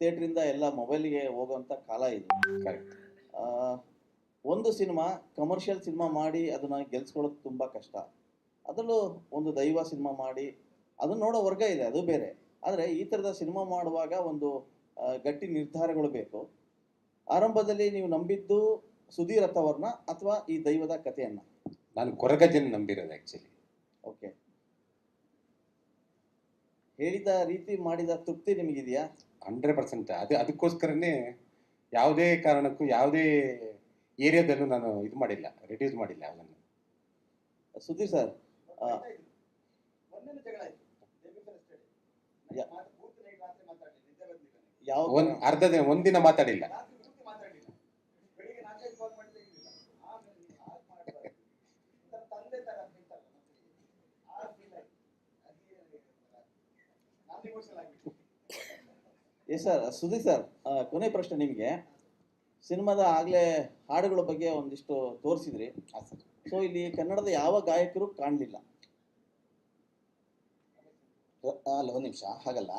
Speaker 3: ಥಿಯೇಟ್ರಿಂದ ಎಲ್ಲ ಮೊಬೈಲ್ಗೆ ಹೋಗುವಂತ ಕಾಲ ಇದು.
Speaker 1: ಕರೆಕ್ಟ್.
Speaker 3: ಒಂದು ಸಿನಿಮಾ ಕಮರ್ಷಿಯಲ್ ಸಿನಿಮಾ ಮಾಡಿ ಅದನ್ನ ಗೆಲ್ಸ್ಕೊಳ್ಳೋದು ತುಂಬಾ ಕಷ್ಟ. ಅದರಲ್ಲೂ ಒಂದು ದೈವ ಸಿನಿಮಾ ಮಾಡಿ ಅದನ್ನ ನೋಡೋ ವರ್ಗ ಇದೆ, ಅದು ಬೇರೆ. ಆದರೆ ಈ ಥರದ ಸಿನಿಮಾ ಮಾಡುವಾಗ ಒಂದು ಗಟ್ಟಿ ನಿರ್ಧಾರಗಳು ಬೇಕು. ಆರಂಭದಲ್ಲಿ ನೀವು ನಂಬಿದ್ದು ಸುಧೀರ್ ಅವ್ರನ್ನ ಅಥವಾ ಈ ದೈವದ ಕಥೆಯನ್ನ?
Speaker 5: ನಾನು ಕೊರಗಜ್ಜನ ನಂಬಿರೋದು ಆ್ಯಕ್ಚುಲಿ.
Speaker 3: ಓಕೆ, ಹೇಳಿದ ರೀತಿ ಮಾಡಿದ ತೃಪ್ತಿ ನಿಮಗಿದೆಯಾ?
Speaker 5: 100%. ಅದಕ್ಕೋಸ್ಕರನೇ ಯಾವುದೇ ಕಾರಣಕ್ಕೂ ಯಾವುದೇ ಏರಿಯಾದಲ್ಲೂ ನಾನು ಇದು ಮಾಡಿಲ್ಲ, ರಿಡ್ಯೂಸ್ ಮಾಡಿಲ್ಲ ಅವನನ್ನು.
Speaker 3: ಸುಧೀರ್ ಸರ್,
Speaker 1: ಒಂದೇನು ಜಗಳ ಆಯ್ತು
Speaker 3: ಯಾ-
Speaker 1: ಮಾತು ಪೂರ್ತಿ ನೈಟ್ ರಾತ್ರಿ ಮಾತಾಡಲಿಲ್ಲ, ನಿದ್ದೆ ಬಂದಿಲ್ಲ
Speaker 3: ಯಾವ
Speaker 5: ಅರ್ಧ ದಿನ ಒಂದಿನ ಮಾತಾಡಿಲ್ಲ.
Speaker 1: ರಾತ್ರಿ ಪೂರ್ತಿ ಮಾತಾಡಲಿಲ್ಲ, ಬೆಳಿಗ್ಗೆ 4-5 ಕಾಲ್ ಮಾಡಿ ತೆಗಿಲಿಲ್ಲ. ಆಮೇಲೆ ನೀವು ಹಾಗೆ ಮಾಡಬಾರ್ದು, ಒಂಥರ ತಂದೆ ತರ ಬೈತಲ್ಲ ಮತ್ತೆ ಆ ಫೀಲ್ ಆಯ್ತು. ನಾನು ಇಮೋಷನಲ್ ಆಗಿಬಿಟ್ಟು.
Speaker 3: Yes sir. ಸುಧೀರ್ ಸರ್, ಕೊನೆ ಪ್ರಶ್ನೆ ನಿಮಗೆ. ಸಿನಿಮಾದ ಆಗ್ಲೇ ಹಾಡುಗಳ ಬಗ್ಗೆ ಒಂದಿಷ್ಟು ತೋರಿಸಿದ್ರಿ. ಸೊ ಇಲ್ಲಿ ಕನ್ನಡದ ಯಾವ ಗಾಯಕರು ಕಾಣಲಿಲ್ಲ?
Speaker 1: ಅಲ್ಲ, ಒಂದು ನಿಮಿಷ, ಹಾಗಲ್ಲ.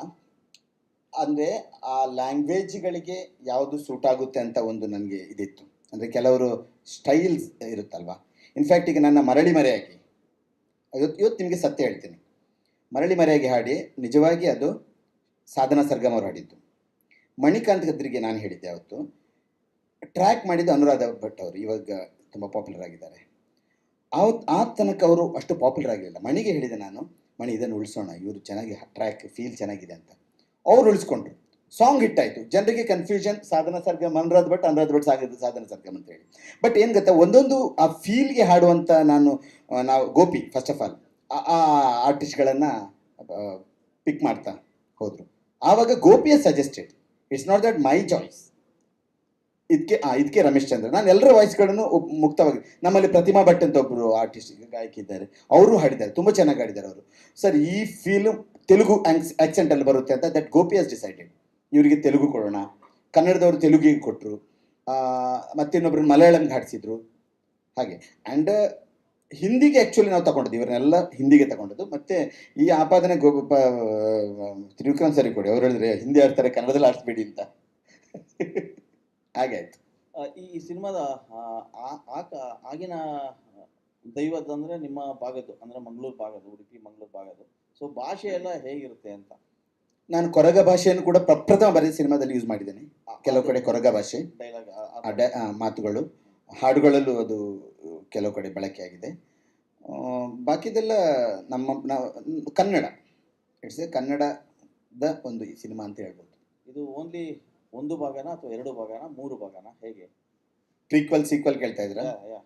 Speaker 1: ಅಂದರೆ ಆ ಲ್ಯಾಂಗ್ವೇಜ್ಗಳಿಗೆ ಯಾವುದು ಸೂಟ್ ಆಗುತ್ತೆ ಅಂತ ಒಂದು ನನಗೆ ಇದಿತ್ತು. ಅಂದರೆ ಕೆಲವರು ಸ್ಟೈಲ್ಸ್ ಇರುತ್ತಲ್ವ. ಇನ್ಫ್ಯಾಕ್ಟ್ ಈಗ ನನ್ನ ಮರಳಿ ಮರೆಯಾಗಿ ಇವತ್ತು ನಿಮಗೆ ಸತ್ಯ ಹೇಳ್ತೀನಿ, ಮರಳಿ ಮರೆಯಾಗಿ ಹಾಡಿ ನಿಜವಾಗಿ ಅದು ಸಾಧನಾ ಸರ್ಗಮ್ ಅವರು ಹಾಡಿದ್ದು. ಮಣಿಕಾಂತ್ ಗದ್ರಿಗೆ ನಾನು ಹೇಳಿದ್ದೆ ಅವತ್ತು. ಟ್ರ್ಯಾಕ್ ಮಾಡಿದ್ದು ಅನುರಾಧ ಭಟ್ ಅವರು, ಇವಾಗ ತುಂಬ ಪಾಪ್ಯುಲರ್ ಆಗಿದ್ದಾರೆ. ಆ ತನಕ ಅವರು ಅಷ್ಟು ಪಾಪ್ಯುಲರ್ ಆಗಲಿಲ್ಲ. ಮಣಿಗೆ ಹೇಳಿದೆ ನಾನು, ಮಣಿ ಇದನ್ನು ಉಳಿಸೋಣ, ಇವರು ಚೆನ್ನಾಗಿ ಟ್ರ್ಯಾಕ್ ಫೀಲ್ ಚೆನ್ನಾಗಿದೆ ಅಂತ. ಅವ್ರು ಉಳಿಸ್ಕೊಂಡ್ರು, ಸಾಂಗ್ ಹಿಟ್ ಆಯಿತು. ಜನರಿಗೆ ಕನ್ಫ್ಯೂಷನ್, ಸಾಧನಾ ಸರ್ಗಮ್ ಅನುರಾಧ ಭಟ್ ಸಾಧನಾ ಸರ್ಗಮ್ ಅಂತ ಹೇಳಿ. ಬಟ್ ಏನು ಗೊತ್ತಾ, ಒಂದೊಂದು ಆ ಫೀಲ್ಗೆ ಹಾಡುವಂಥ ನಾವು ಗೋಪಿ ಫಸ್ಟ್ ಆಫ್ ಆಲ್ ಆ ಆರ್ಟಿಸ್ಟ್ಗಳನ್ನು ಪಿಕ್ ಮಾಡ್ತಾ ಹೋದರು. ಆವಾಗ ಗೋಪಿಯ suggested, it's not that my choice. ಇದಕ್ಕೆ ರಮೇಶ್ ಚಂದ್ರ, ನಾನು ಎಲ್ಲರ ವಾಯ್ಸ್ಗಳನ್ನು ಮುಕ್ತವಾಗಿ, ನಮ್ಮಲ್ಲಿ ಪ್ರತಿಮಾ ಭಟ್ ಅಂತ ಒಬ್ಬರು ಆರ್ಟಿಸ್ಟ್ ಗಾಯಕಿ ಇದ್ದಾರೆ, ಅವರು ಹಾಡಿದ್ದಾರೆ, ತುಂಬ ಚೆನ್ನಾಗಿ ಹಾಡಿದ್ದಾರೆ ಅವರು. ಸರ್, ಈ ಫಿಲ್ಮ್ ತೆಲುಗು ಆಕ್ಸೆಂಟಲ್ಲಿ ಬರುತ್ತೆ ಅಂತ ದಟ್ ಗೋಪಿ ಹಸ್ ಡಿಸೈಡೆಡ್. ಇವರಿಗೆ ತೆಲುಗು ಕೊಡೋಣ, ಕನ್ನಡದವರು ತೆಲುಗಿಗೆ ಕೊಟ್ಟರು, ಮತ್ತಿನ್ನೊಬ್ಬರನ್ನ ಮಲಯಾಳಂಗೆ ಹಾಡಿಸಿದ್ರು ಹಾಗೆ. ಆ್ಯಂಡ್ ಹಿಂದಿಗೆ ಆ್ಯಕ್ಚುಲಿ ನಾವು ತಗೊಂಡಿದ್ದು, ಇವರನ್ನೆಲ್ಲ ಹಿಂದಿಗೆ ತಗೊಂಡದ್ದು. ಮತ್ತು ಈ ಆಪಾದನೆ ತ್ರಿವಿಕ್ರಮ್ ಸರಿ ಕೊಡಿ, ಅವ್ರು ಹೇಳಿದ್ರೆ ಹಿಂದಿ ಆಡ್ತಾರೆ ಕನ್ನಡದಲ್ಲಿ ಆಡಿಸ್ಬೇಡಿ ಅಂತ. ಹಾಗೆ ಆಯ್ತು.
Speaker 3: ಈ ಸಿನಿಮಾದ ಆಗಿನ ದೈವದ ಅಂದ್ರೆ ನಿಮ್ಮ ಭಾಗದ್ದು, ಅಂದ್ರೆ ಮಂಗಳೂರು ಭಾಗದ್ದು, ಉಡುಪಿ ಮಂಗಳೂರು ಭಾಗದ್ದು. ಸೊ ಭಾಷೆ ಎಲ್ಲ ಹೇಗಿರುತ್ತೆ ಅಂತ?
Speaker 1: ನಾನು ಕೊರಗ ಭಾಷೆಯನ್ನು ಕೂಡ ಪ್ರಪ್ರಥಮ ಬಾರಿ ಸಿನಿಮಾದಲ್ಲಿ ಯೂಸ್ ಮಾಡಿದ್ದೇನೆ. ಕೆಲವು ಕಡೆ ಕೊರಗ ಭಾಷೆ
Speaker 3: ಡೈಲಾಗ್,
Speaker 1: ಮಾತುಗಳು, ಹಾಡುಗಳಲ್ಲೂ ಅದು ಕೆಲವು ಕಡೆ ಬಳಕೆಯಾಗಿದೆ. ಬಾಕಿದೆಲ್ಲ ನಾವು ಕನ್ನಡ, ಇಟ್ಸ್ ಎ ಕನ್ನಡದ ಒಂದು ಈ ಸಿನಿಮಾ ಅಂತ ಹೇಳ್ಬೋದು.
Speaker 3: ಇದು ಓನ್ಲಿ ಒಂದು ಭಾಗನ ಅಥವಾ 2 ಭಾಗನ 3 ಭಾಗನ, ಹೇಗೆ?
Speaker 1: ಪ್ರೀಕ್ವಲ್ ಸೀಕ್ವಲ್ ಕೇಳ್ತಾ ಇದ್ರ?
Speaker 3: ಯಾ.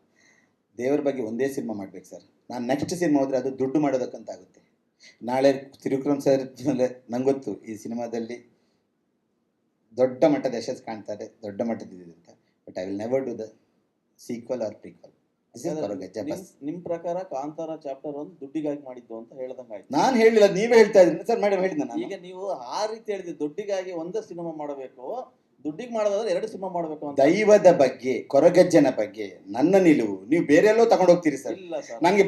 Speaker 1: ದೇವರ ಬಗ್ಗೆ ಒಂದೇ ಸಿನಿಮಾ ಮಾಡ್ಬೇಕು ಸರ್. ನಾನು ನೆಕ್ಸ್ಟ್ ಸಿನಿಮಾ ಹೋದ್ರೆ ಅದು ದುಡ್ಡು ಮಾಡೋದಕ್ಕಂತ ಆಗುತ್ತೆ. ನಾಳೆ ತ್ರಿವಿಕ್ರಮ್ ಸರ್ ಮೇಲೆ ನಂಗೊತ್ತು ಈ ಸಿನಿಮಾದಲ್ಲಿ ದೊಡ್ಡ ಮಟ್ಟದ ಯಶಸ್ಸು ಕಾಣ್ತಾರೆ, ದೊಡ್ಡ ಮಟ್ಟದಿದೆ ಅಂತ. But I will never do the sequel or prequel.
Speaker 3: ನಿಮ್ ಪ್ರಕಾರ ಕಾಂತಾರ ಚಾಪ್ಟರ್ 1 ದುಡ್ಡಿಗಾಗಿ ಮಾಡಿದ್ದು ಅಂತ ಹೇಳ್ದಂಗಾಯ್ತು.
Speaker 1: ನಾನು ಹೇಳಿಲ್ಲ, ನೀವೇ ಹೇಳ್ತಾ ಇದ್ದೀನಿ ಸರ್. ಮೇಡಮ್ ಹೇಳಿದ್ದೆ ನಾನು.
Speaker 3: ಈಗ ನೀವು ಆ ರೀತಿ ಹೇಳಿದ್ರೆ ದುಡ್ಡಿಗಾಗಿ ಒಂದೇ ಸಿನಿಮಾ ಮಾಡಬೇಕು, ದುಡ್ಡಿಗೆ ಮಾಡೋದಾದ್ರೆ 2 ಸಿನಿಮಾ ಮಾಡಬೇಕು ಅಂತ.
Speaker 1: ದೈವದ ಬಗ್ಗೆ, ಕೊರಗಜ್ಜನ ಬಗ್ಗೆ ನನ್ನ ನಿಲುವು ನೀವು ಬೇರೆ ಎಲ್ಲೋ ತಗೊಂಡು ಹೋಗ್ತೀರಿ ಸರ್.
Speaker 3: ಇಲ್ಲ ಸರ್,
Speaker 1: ನಂಗೆ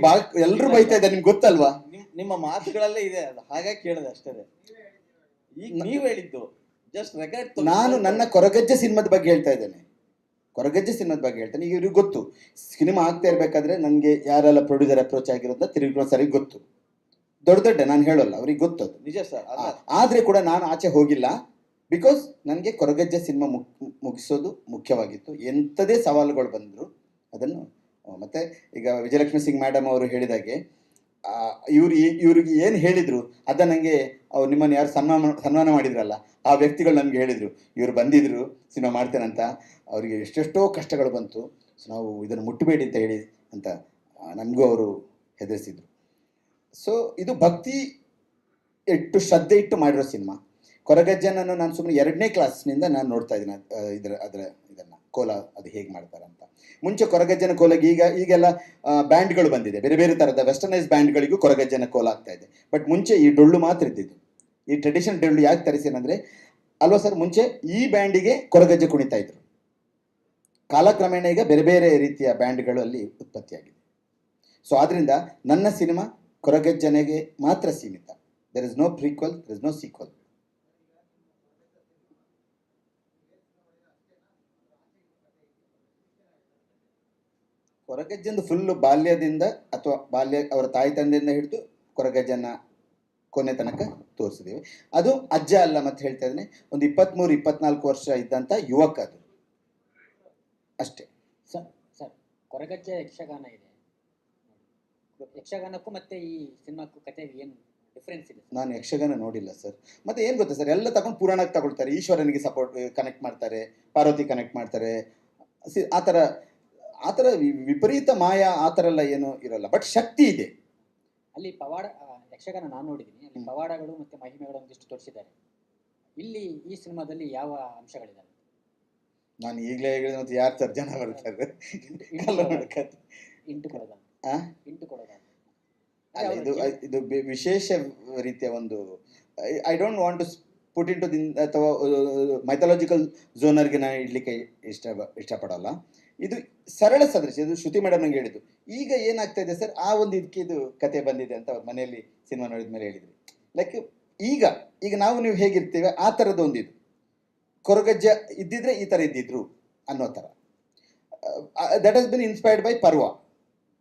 Speaker 1: ಎಲ್ಲರೂ ಬೈತಾ ಇದ್ದಾರೆ, ನಿಮ್ಗೆ ಗೊತ್ತಲ್ವಾ?
Speaker 3: ನಿಮ್ಮ ಮಾತುಗಳಲ್ಲೇ ಇದೆ ಅದು, ಹಾಗಾಗಿ ಕೇಳಿದೆ ಅಷ್ಟೇ. ಈಗ ನೀವ್ ಹೇಳಿದ್ದು ಜಸ್ಟ್ ರೆಕಾರ್ಡ್.
Speaker 1: ನಾನು ನನ್ನ ಕೊರಗಜ್ಜ ಸಿನಿಮಾದ ಬಗ್ಗೆ ಹೇಳ್ತಾ ಇದ್ದೇನೆ, ಕೊರಗಜ್ಜ ಸಿನಿಮಾದ ಬಗ್ಗೆ ಹೇಳ್ತೇನೆ. ಈಗ ಇವ್ರಿಗೆ ಗೊತ್ತು, ಸಿನಿಮಾ ಆಗ್ತಾ ಇರ್ಬೇಕಾದ್ರೆ ನನಗೆ ಯಾರೆಲ್ಲ ಪ್ರೊಡ್ಯೂಸರ್ ಅಪ್ರೋಚ್ ಆಗಿರೋದ ತ್ರಿವಿಕ್ರಮ್ ಸರಿಗೆ ಗೊತ್ತು. ದೊಡ್ಡ ನಾನು ಹೇಳೋಲ್ಲ, ಅವ್ರಿಗೆ ಗೊತ್ತು ಅದು
Speaker 3: ನಿಜ ಸರ್.
Speaker 1: ಆದರೆ ಕೂಡ ನಾನು ಆಚೆ ಹೋಗಿಲ್ಲ. ಬಿಕಾಸ್ ನನಗೆ ಕೊರಗಜ್ಜ ಸಿನಿಮಾ ಮುಗಿಸೋದು ಮುಖ್ಯವಾಗಿತ್ತು. ಎಂಥದೇ ಸವಾಲುಗಳು ಬಂದರು ಅದನ್ನು. ಮತ್ತು ಈಗ ವಿಜಯಲಕ್ಷ್ಮಿ ಸಿಂಗ್ ಮೇಡಮ್ ಅವರು ಹೇಳಿದಾಗೆ ಇವ್ರಿಗೆ ಏನು ಹೇಳಿದರು ಅದನ್ನು ನನಗೆ ಅವ್ರು ನಿಮ್ಮನ್ನು ಯಾರು ಸನ್ಮಾನ ಮಾಡಿದ್ರಲ್ಲ ಆ ವ್ಯಕ್ತಿಗಳು ನಮಗೆ ಹೇಳಿದರು, ಇವರು ಬಂದಿದ್ದರು ಸಿನಿಮಾ ಮಾಡ್ತೇನಂತ, ಅವರಿಗೆ ಎಷ್ಟೆಷ್ಟೋ ಕಷ್ಟಗಳು ಬಂತು, ಸೊ ನಾವು ಇದನ್ನು ಮುಟ್ಟಬೇಡಿ ಅಂತ ಹೇಳಿ ಅಂತ ನಮಗೂ ಅವರು ಹೆದರಿಸಿದರು. ಸೊ ಇದು ಭಕ್ತಿ ಇಟ್ಟು ಶ್ರದ್ಧೆ ಇಟ್ಟು ಮಾಡಿರೋ ಸಿನಿಮಾ. ಕೊರಗಜ್ಜನನ್ನು ನಾನು ಸುಮ್ಮನೆ 2ನೇ ಕ್ಲಾಸ್ನಿಂದ ನಾನು ನೋಡ್ತಾ ಇದ್ದೀನಿ ಇದನ್ನು ಕೋಲ ಅದು ಹೇಗೆ ಮಾಡ್ತಾರೆ ಅಂತ. ಮುಂಚೆ ಕೊರಗಜ್ಜನ ಕೋಲಗೆ ಈಗೆಲ್ಲ ಬ್ಯಾಂಡ್ಗಳು ಬಂದಿದೆ, ಬೇರೆ ಬೇರೆ ಥರದ ವೆಸ್ಟರ್ನೈಸ್ ಬ್ಯಾಂಡ್ಗಳಿಗೂ ಕೊರಗಜ್ಜನ ಕೋಲ ಆಗ್ತಾ ಇದೆ. ಬಟ್ ಮುಂಚೆ ಈ ಡೊಳ್ಳು ಮಾತ್ರ ಇದ್ದಿದ್ದು. ಈ ಟ್ರೆಡಿಷನಲ್ ಡೊಳ್ಳು ಯಾಕೆ ತರಿಸೇನಂದರೆ ಅಲ್ವಾ ಸರ್, ಮುಂಚೆ ಈ ಬ್ಯಾಂಡಿಗೆ ಕೊರಗಜ್ಜೆ ಕುಣಿತಾ ಇದ್ರು. ಕಾಲಕ್ರಮೇಣ ಈಗ ಬೇರೆ ಬೇರೆ ರೀತಿಯ ಬ್ಯಾಂಡ್ಗಳು ಅಲ್ಲಿ ಉತ್ಪತ್ತಿಯಾಗಿದೆ. ಸೊ ಆದ್ದರಿಂದ ನನ್ನ ಸಿನಿಮಾ ಕೊರಗಜ್ಜನೆಗೆ ಮಾತ್ರ ಸೀಮಿತ. There is no prequel, there is no sequel. ಕೊರಗಜ್ಜಂದು ಫುಲ್ಲು ಬಾಲ್ಯದಿಂದ ಅಥವಾ ಅವರ ತಾಯಿ ತಂದೆಯಿಂದ ಹಿಡಿದು ಕೊರಗಜ್ಜನ ಕೊನೆ ತನಕ ತೋರಿಸಿದ್ದೀವಿ. ಅದು ಅಜ್ಜ ಅಲ್ಲ, ಮತ್ತೆ ಹೇಳ್ತಾ ಇದ್ದೀನಿ, ಒಂದು 23-24 ವರ್ಷ ಇದ್ದಂಥ ಯುವಕ ಅದು ಅಷ್ಟೇ.
Speaker 2: ಸರ್ ಕೊರಗಜ್ಜ ಯಕ್ಷಗಾನ ಇದೆ, ಯಕ್ಷಗಾನಕ್ಕೂ ಮತ್ತೆ ಈ ಸಿನಿಮಾಕ್ಕೂ ಕಥೆಗೆ ಏನು ಡಿಫ್ರೆನ್ಸ್ ಇದೆ?
Speaker 1: ನಾನು ಯಕ್ಷಗಾನ ನೋಡಿಲ್ಲ ಸರ್. ಮತ್ತೆ ಏನು ಗೊತ್ತಾ ಸರ್, ಎಲ್ಲ ತಗೊಂಡು ಪುರಾಣಕ್ಕೆ ತಗೊಳ್ತಾರೆ, ಈಶ್ವರನಿಗೆ ಸಪೋರ್ಟ್ ಕನೆಕ್ಟ್ ಮಾಡ್ತಾರೆ, ಪಾರ್ವತಿ ಕನೆಕ್ಟ್ ಮಾಡ್ತಾರೆ. ಆ ಥರ ವಿಪರೀತ ಮಾಯಾ ಆ ಥರ ಎಲ್ಲ ಏನೂ ಇರೋಲ್ಲ, ಬಟ್ ಶಕ್ತಿ ಇದೆ
Speaker 2: ಅಲ್ಲಿ. ಪವಾಡ ಯಕ್ಷಗಾನ ನಾನು ನೋಡಿದ್ದೀನಿ, ಅಲ್ಲಿ ಪವಾಡಗಳು ಮತ್ತು ಮಹಿಮೆಗಳು ಒಂದಿಷ್ಟು ತೋರಿಸಿದ್ದಾರೆ. ಇಲ್ಲಿ ಈ ಸಿನಿಮಾದಲ್ಲಿ ಯಾವ ಅಂಶಗಳಿದ್ದಾವೆ?
Speaker 1: ನಾನು ಈಗಲೇ ಹೇಳಿದ ಮತ್ತೆ ಯಾರು ಸರ್ ಜನ ಬರ್ತಾರೆ
Speaker 2: ಇಂಟು ಕೊಡೋದ
Speaker 1: ಅಲ್ಲ, ಇದು ವಿಶೇಷ ರೀತಿಯ ಒಂದು, I don't want to put into ಅಥವಾ ಮೈಥಾಲಜಿಕಲ್ ಝೋನರ್ಗೆ ನಾನು ಇಡ್ಲಿಕ್ಕೆ ಇಷ್ಟಪಡಲ್ಲ. ಇದು ಸರಳ ಸದೃಶ. ಇದು ಶ್ರುತಿ ಮೇಡಮ್ ನಂಗೆ ಹೇಳಿದ್ದು. ಈಗ ಏನಾಗ್ತಾ ಇದೆ ಸರ್, ಆ ಒಂದು ಇದಕ್ಕೆ ಇದು ಕತೆ ಬಂದಿದೆ ಅಂತ ಅವ್ರ ಮನೆಯಲ್ಲಿ ಸಿನಿಮಾ ನೋಡಿದ ಮೇಲೆ ಹೇಳಿದ್ರು. ಲೈಕ್ ಈಗ ನೀವು ಹೇಗಿರ್ತೇವೆ ಆ ಥರದ ಒಂದು ಇದು ಕೊರಗಜ್ಜ ಇದ್ದಿದ್ರೆ ಈ ಥರ ಇದ್ದಿದ್ರು ಅನ್ನೋ ಥರ. That has been inspired by ಪರ್ವ.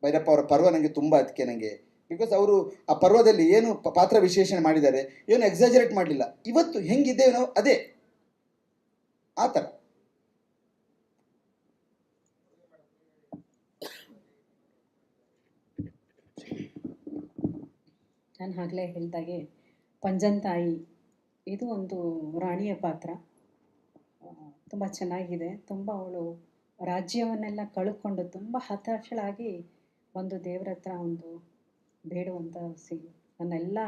Speaker 1: ಭೈರಪ್ಪ ಅವರ ಪರ್ವ ನನಗೆ ತುಂಬ ಅದಕ್ಕೆ ನನಗೆ, ಬಿಕಾಸ್ ಅವರು ಆ ಪರ್ವದಲ್ಲಿ ಏನು ಪಾತ್ರ ವಿಶ್ಲೇಷಣೆ ಮಾಡಿದ್ದಾರೆ, ಏನು ಎಕ್ಸಾಜರೇಟ್ ಮಾಡಲಿಲ್ಲ. ಇವತ್ತು ಹೆಂಗಿದ್ದೇವೆ ನಾವು ಅದೇ ಆ ಥರ.
Speaker 4: ನಾನು ಆಗಲೇ ಹೇಳಿದಾಗೆ ಪಂಜಂತಾಯಿ ಇದು ಒಂದು ರಾಣಿಯ ಪಾತ್ರ, ತುಂಬ ಚೆನ್ನಾಗಿದೆ. ತುಂಬ ಅವಳು ರಾಜ್ಯವನ್ನೆಲ್ಲ ಕಳ್ಕೊಂಡು ತುಂಬ ಹತಾಶಳಾಗಿ ಒಂದು ದೇವರ ಹತ್ರ ಒಂದು ಬೇಡುವಂಥ ನನ್ನೆಲ್ಲ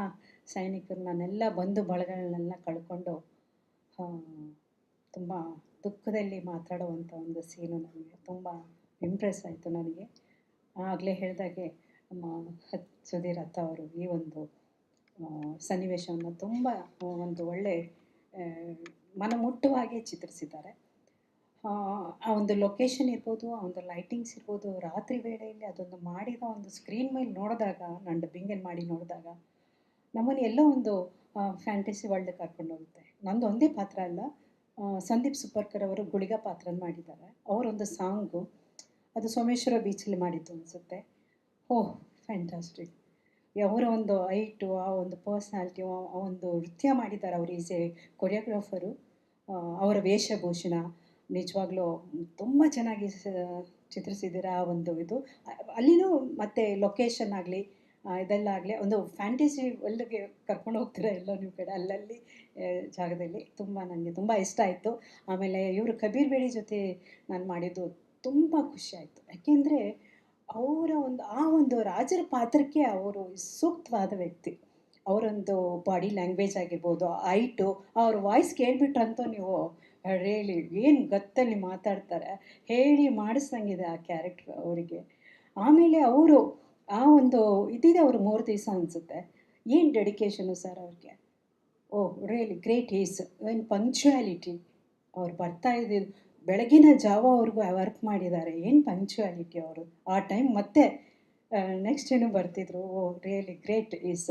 Speaker 4: ಸೈನಿಕರು, ನನ್ನೆಲ್ಲ ಬಂಧು ಬಳಗಗಳನ್ನೆಲ್ಲ ಕಳ್ಕೊಂಡು ತುಂಬ ದುಃಖದಲ್ಲಿ ಮಾತಾಡುವಂಥ ಒಂದು ಸೀನು ನನಗೆ ತುಂಬ ಇಂಪ್ರೆಸ್ ಆಯಿತು. ನನಗೆ ಆಗಲೇ ಹೇಳಿದಾಗೆ ನಮ್ಮ ಸುಧೀರ್ ಅತ್ತ ಅವರು ಈ ಒಂದು ಸನ್ನಿವೇಶವನ್ನು ತುಂಬ ಒಂದು ಒಳ್ಳೆ ಮನಮುಟ್ಟುವಾಗಿ ಚಿತ್ರಿಸಿದ್ದಾರೆ. ಆ ಒಂದು ಲೊಕೇಶನ್ ಇರ್ಬೋದು, ಆ ಒಂದು ಲೈಟಿಂಗ್ಸ್ ಇರ್ಬೋದು, ರಾತ್ರಿ ವೇಳೆಯಲ್ಲಿ ಅದೊಂದು ಮಾಡಿದ ಒಂದು ಸ್ಕ್ರೀನ್ ಮೇಲೆ ನೋಡಿದಾಗ, ನಾನು ಡಬ್ಬಿಂಗಲ್ಲಿ ಮಾಡಿ ನೋಡಿದಾಗ ನಮ್ಮನ್ನು ಎಲ್ಲೋ ಒಂದು ಫ್ಯಾಂಟಸಿ ವರ್ಲ್ಡ್ ಕರ್ಕೊಂಡು ಹೋಗುತ್ತೆ. ನಂದು ಒಂದೇ ಪಾತ್ರ ಅಲ್ಲ, ಸಂದೀಪ್ ಸುಪರ್ಕರ್ ಅವರು ಗುಳಿಗ ಪಾತ್ರನ ಮಾಡಿದ್ದಾರೆ. ಅವರೊಂದು ಸಾಂಗು ಅದು ಸೋಮೇಶ್ವರ ಬೀಚಲ್ಲಿ ಮಾಡಿದ್ದು ಅನಿಸುತ್ತೆ. ಓಹ್ ಫ್ಯಾಂಟಾಸ್ಟಿಕ್. ಅವರ ಒಂದು ಐಟು, ಆ ಒಂದು ಪರ್ಸ್ನಾಲಿಟಿ, ಆ ಒಂದು ನೃತ್ಯ ಮಾಡಿದ್ದಾರೆ. ಅವರು ಈಸ್ ಎ ಕೊರಿಯೋಗ್ರಾಫರು. ಅವರ ವೇಷಭೂಷಣ ನಿಜವಾಗ್ಲೂ ತುಂಬ ಚೆನ್ನಾಗಿ ಚಿತ್ರಿಸಿದ್ದೀರ. ಆ ಒಂದು ಇದು ಅಲ್ಲಿನೂ ಮತ್ತು ಲೊಕೇಶನ್ ಆಗಲಿ ಇದೆಲ್ಲ ಆಗಲಿ ಒಂದು ಫ್ಯಾಂಟಸಿ ವರ್ಲ್ಡ್ಗೆ ಕರ್ಕೊಂಡು ಹೋಗ್ತೀರ ಎಲ್ಲೋ ನೀವು ಕಡೆ ಅಲ್ಲಲ್ಲಿ ಜಾಗದಲ್ಲಿ. ನನಗೆ ತುಂಬ ಇಷ್ಟ ಆಯಿತು. ಆಮೇಲೆ ಇವರು ಕಬೀರ್ ಬೇಡಿ ಜೊತೆ ನಾನು ಮಾಡಿದ್ದು ತುಂಬ ಖುಷಿ ಆಯಿತು. ಯಾಕೆಂದರೆ ಅವರ ಆ ಒಂದು ರಾಜರ ಪಾತ್ರಕ್ಕೆ ಅವರು ಸೂಕ್ತವಾದ ವ್ಯಕ್ತಿ. ಅವರೊಂದು ಬಾಡಿ ಲ್ಯಾಂಗ್ವೇಜ್ ಆಗಿರ್ಬೋದು, ಐಟು, ಅವ್ರ ವಾಯ್ಸ್ ಕೇಳಿಬಿಟ್ರಂತೂ ನೀವು ರಿಯಲಿ ಏನು ಗತ್ತಲ್ಲಿ ಮಾತಾಡ್ತಾರೆ, ಹೇಳಿ ಮಾಡಿಸ್ದಂಗಿದೆ ಆ ಕ್ಯಾರೆಕ್ಟ್ರ್ ಅವರಿಗೆ. ಆಮೇಲೆ ಅವರು ಆ ಒಂದು ಇದಿದೆ, ಅವರು 3 ದಿವಸ ಅನಿಸುತ್ತೆ. ಏನು ಡೆಡಿಕೇಶನು ಸರ್ ಅವ್ರಿಗೆ. Oh really great is in punctuality. ಅವ್ರು ಬರ್ತಾ ಇದ್ದಿದ್ದು ಬೆಳಗಿನ ಜಾವವರೆಗೂ ವರ್ಕ್ ಮಾಡಿದ್ದಾರೆ. ಏನು ಪಂಕ್ಚುಯಾಲಿಟಿ ಅವರು ಆ ಟೈಮ್. ಮತ್ತೆ ನೆಕ್ಸ್ಟ್ ಏನು ಬರ್ತಿದ್ರು. Oh really great is.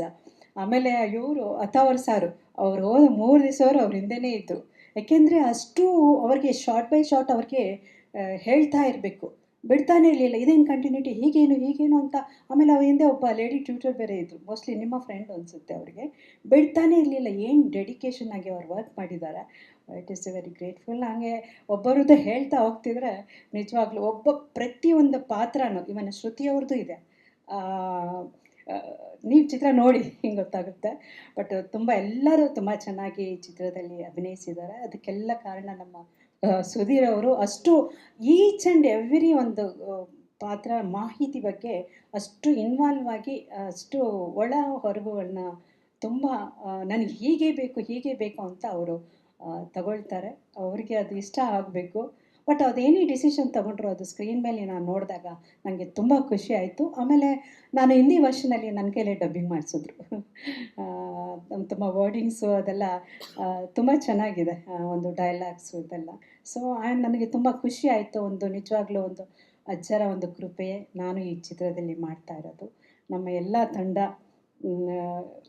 Speaker 4: ಆಮೇಲೆ ಇವರು ಅಥಾವರ್ ಸಾರು ಅವರು ಹೋದ 3 ದಿವಸವರು ಅವ್ರ ಹಿಂದೆಯೇ ಇದ್ದರು. ಯಾಕೆಂದರೆ ಅಷ್ಟು ಅವ್ರಿಗೆ ಶಾರ್ಟ್ ಬೈ ಶಾರ್ಟ್ ಅವ್ರಿಗೆ ಹೇಳ್ತಾ ಇರಬೇಕು, ಬಿಡ್ತಾನೆ ಇರಲಿಲ್ಲ. ಇದೇನು ಕಂಟಿನ್ಯೂಟಿ, ಹೀಗೇನು ಅಂತ. ಆಮೇಲೆ ಅವ್ರ ಹಿಂದೆ ಒಬ್ಬ ಲೇಡಿ ಟ್ಯೂಟರ್ ಬೇರೆ ಇದ್ದರು, ಮೋಸ್ಟ್ಲಿ ನಿಮ್ಮ ಫ್ರೆಂಡ್ ಅನಿಸುತ್ತೆ. ಅವ್ರಿಗೆ ಬಿಡ್ತಾನೆ ಇರಲಿಲ್ಲ. ಏನು ಡೆಡಿಕೇಶನ್ ಆಗಿ ಅವ್ರು ವರ್ಕ್ ಮಾಡಿದ್ದಾರೆ. It is very grateful. ಹಾಗೆ ಒಬ್ಬರದ್ದು ಹೇಳ್ತಾ ಹೋಗ್ತಿದ್ರೆ ನಿಜವಾಗ್ಲೂ ಪ್ರತಿಯೊಂದು ಪಾತ್ರನೂ, ಇವನ ಶ್ರುತಿಯವ್ರದ್ದು ಇದೆ. ನೀವು ಚಿತ್ರ ನೋಡಿ ಹಿಂಗೆ ಗೊತ್ತಾಗುತ್ತೆ. ಬಟ್ ಎಲ್ಲರೂ ತುಂಬ ಚೆನ್ನಾಗಿ ಚಿತ್ರದಲ್ಲಿ ಅಭಿನಯಿಸಿದ್ದಾರೆ. ಅದಕ್ಕೆಲ್ಲ ಕಾರಣ ನಮ್ಮ ಸುಧೀರ್ ಅವರು. ಅಷ್ಟು ಈಚ್ ಆ್ಯಂಡ್ ಎವ್ರಿ ಒಂದು
Speaker 6: ಪಾತ್ರ ಮಾಹಿತಿ ಬಗ್ಗೆ ಅಷ್ಟು ಇನ್ವಾಲ್ವ್ ಆಗಿ ಅಷ್ಟು ಒಳ ಹೊರಗುಗಳನ್ನ ತುಂಬ ನನಗೆ ಹೀಗೆ ಬೇಕು ಅಂತ ಅವರು ತಗೊಳ್ತಾರೆ. ಅವರಿಗೆ ಅದು ಇಷ್ಟ ಆಗಬೇಕು. ಬಟ್ ಅದೇನೇ ಡಿಸಿಷನ್ ತೊಗೊಂಡ್ರು ಅದು ಸ್ಕ್ರೀನ್ ಮೇಲೆ ನಾನು ನೋಡಿದಾಗ ನನಗೆ ತುಂಬ ಖುಷಿ ಆಯಿತು. ಆಮೇಲೆ ನಾನು ಹಿಂದಿ ವರ್ಷನಲ್ಲಿ ನನ್ನ ಕೈಲೇ ಡಬ್ಬಿಂಗ್ ಮಾಡಿಸಿದ್ರು. ತುಂಬ ವರ್ಡಿಂಗ್ಸು ಅದೆಲ್ಲ ತುಂಬ ಚೆನ್ನಾಗಿದೆ, ಒಂದು ಡೈಲಾಗ್ಸು ಇದೆಲ್ಲ. ಸೊ ನನಗೆ ತುಂಬ ಖುಷಿ ಆಯಿತು. ಒಂದು ನಿಜವಾಗ್ಲೂ ಒಂದು ಅಜ್ಜರ ಒಂದು ಕೃಪೆ ನಾನು ಈ ಚಿತ್ರದಲ್ಲಿ ಮಾಡ್ತಾ ಇರೋದು. ನಮ್ಮ ಎಲ್ಲ ತಂಡ,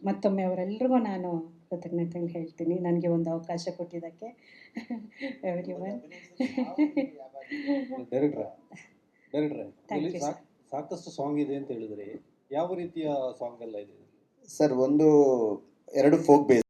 Speaker 6: ಮತ್ತೊಮ್ಮೆ ಅವರೆಲ್ಲರಿಗೂ ನಾನು ಕೃತಜ್ಞತೆಗಳು ಹೇಳ್ತೀನಿ ನನಗೆ ಒಂದು ಅವಕಾಶ ಕೊಟ್ಟಿದ್ದಕ್ಕೆ. ಎವ್ರಿವನ್.
Speaker 7: ಡೈರೆಕ್ಟ್ರೆ
Speaker 6: Thank
Speaker 7: ಇಲ್ಲಿ
Speaker 6: you, sir.
Speaker 7: ಸಾಕಷ್ಟು ಸಾಂಗ್ ಇದೆ ಅಂತ ಹೇಳಿದ್ರೆ ಯಾವ ರೀತಿಯ ಸಾಂಗ್ ಎಲ್ಲ ಇದೆ?
Speaker 1: Sir, 2 folk base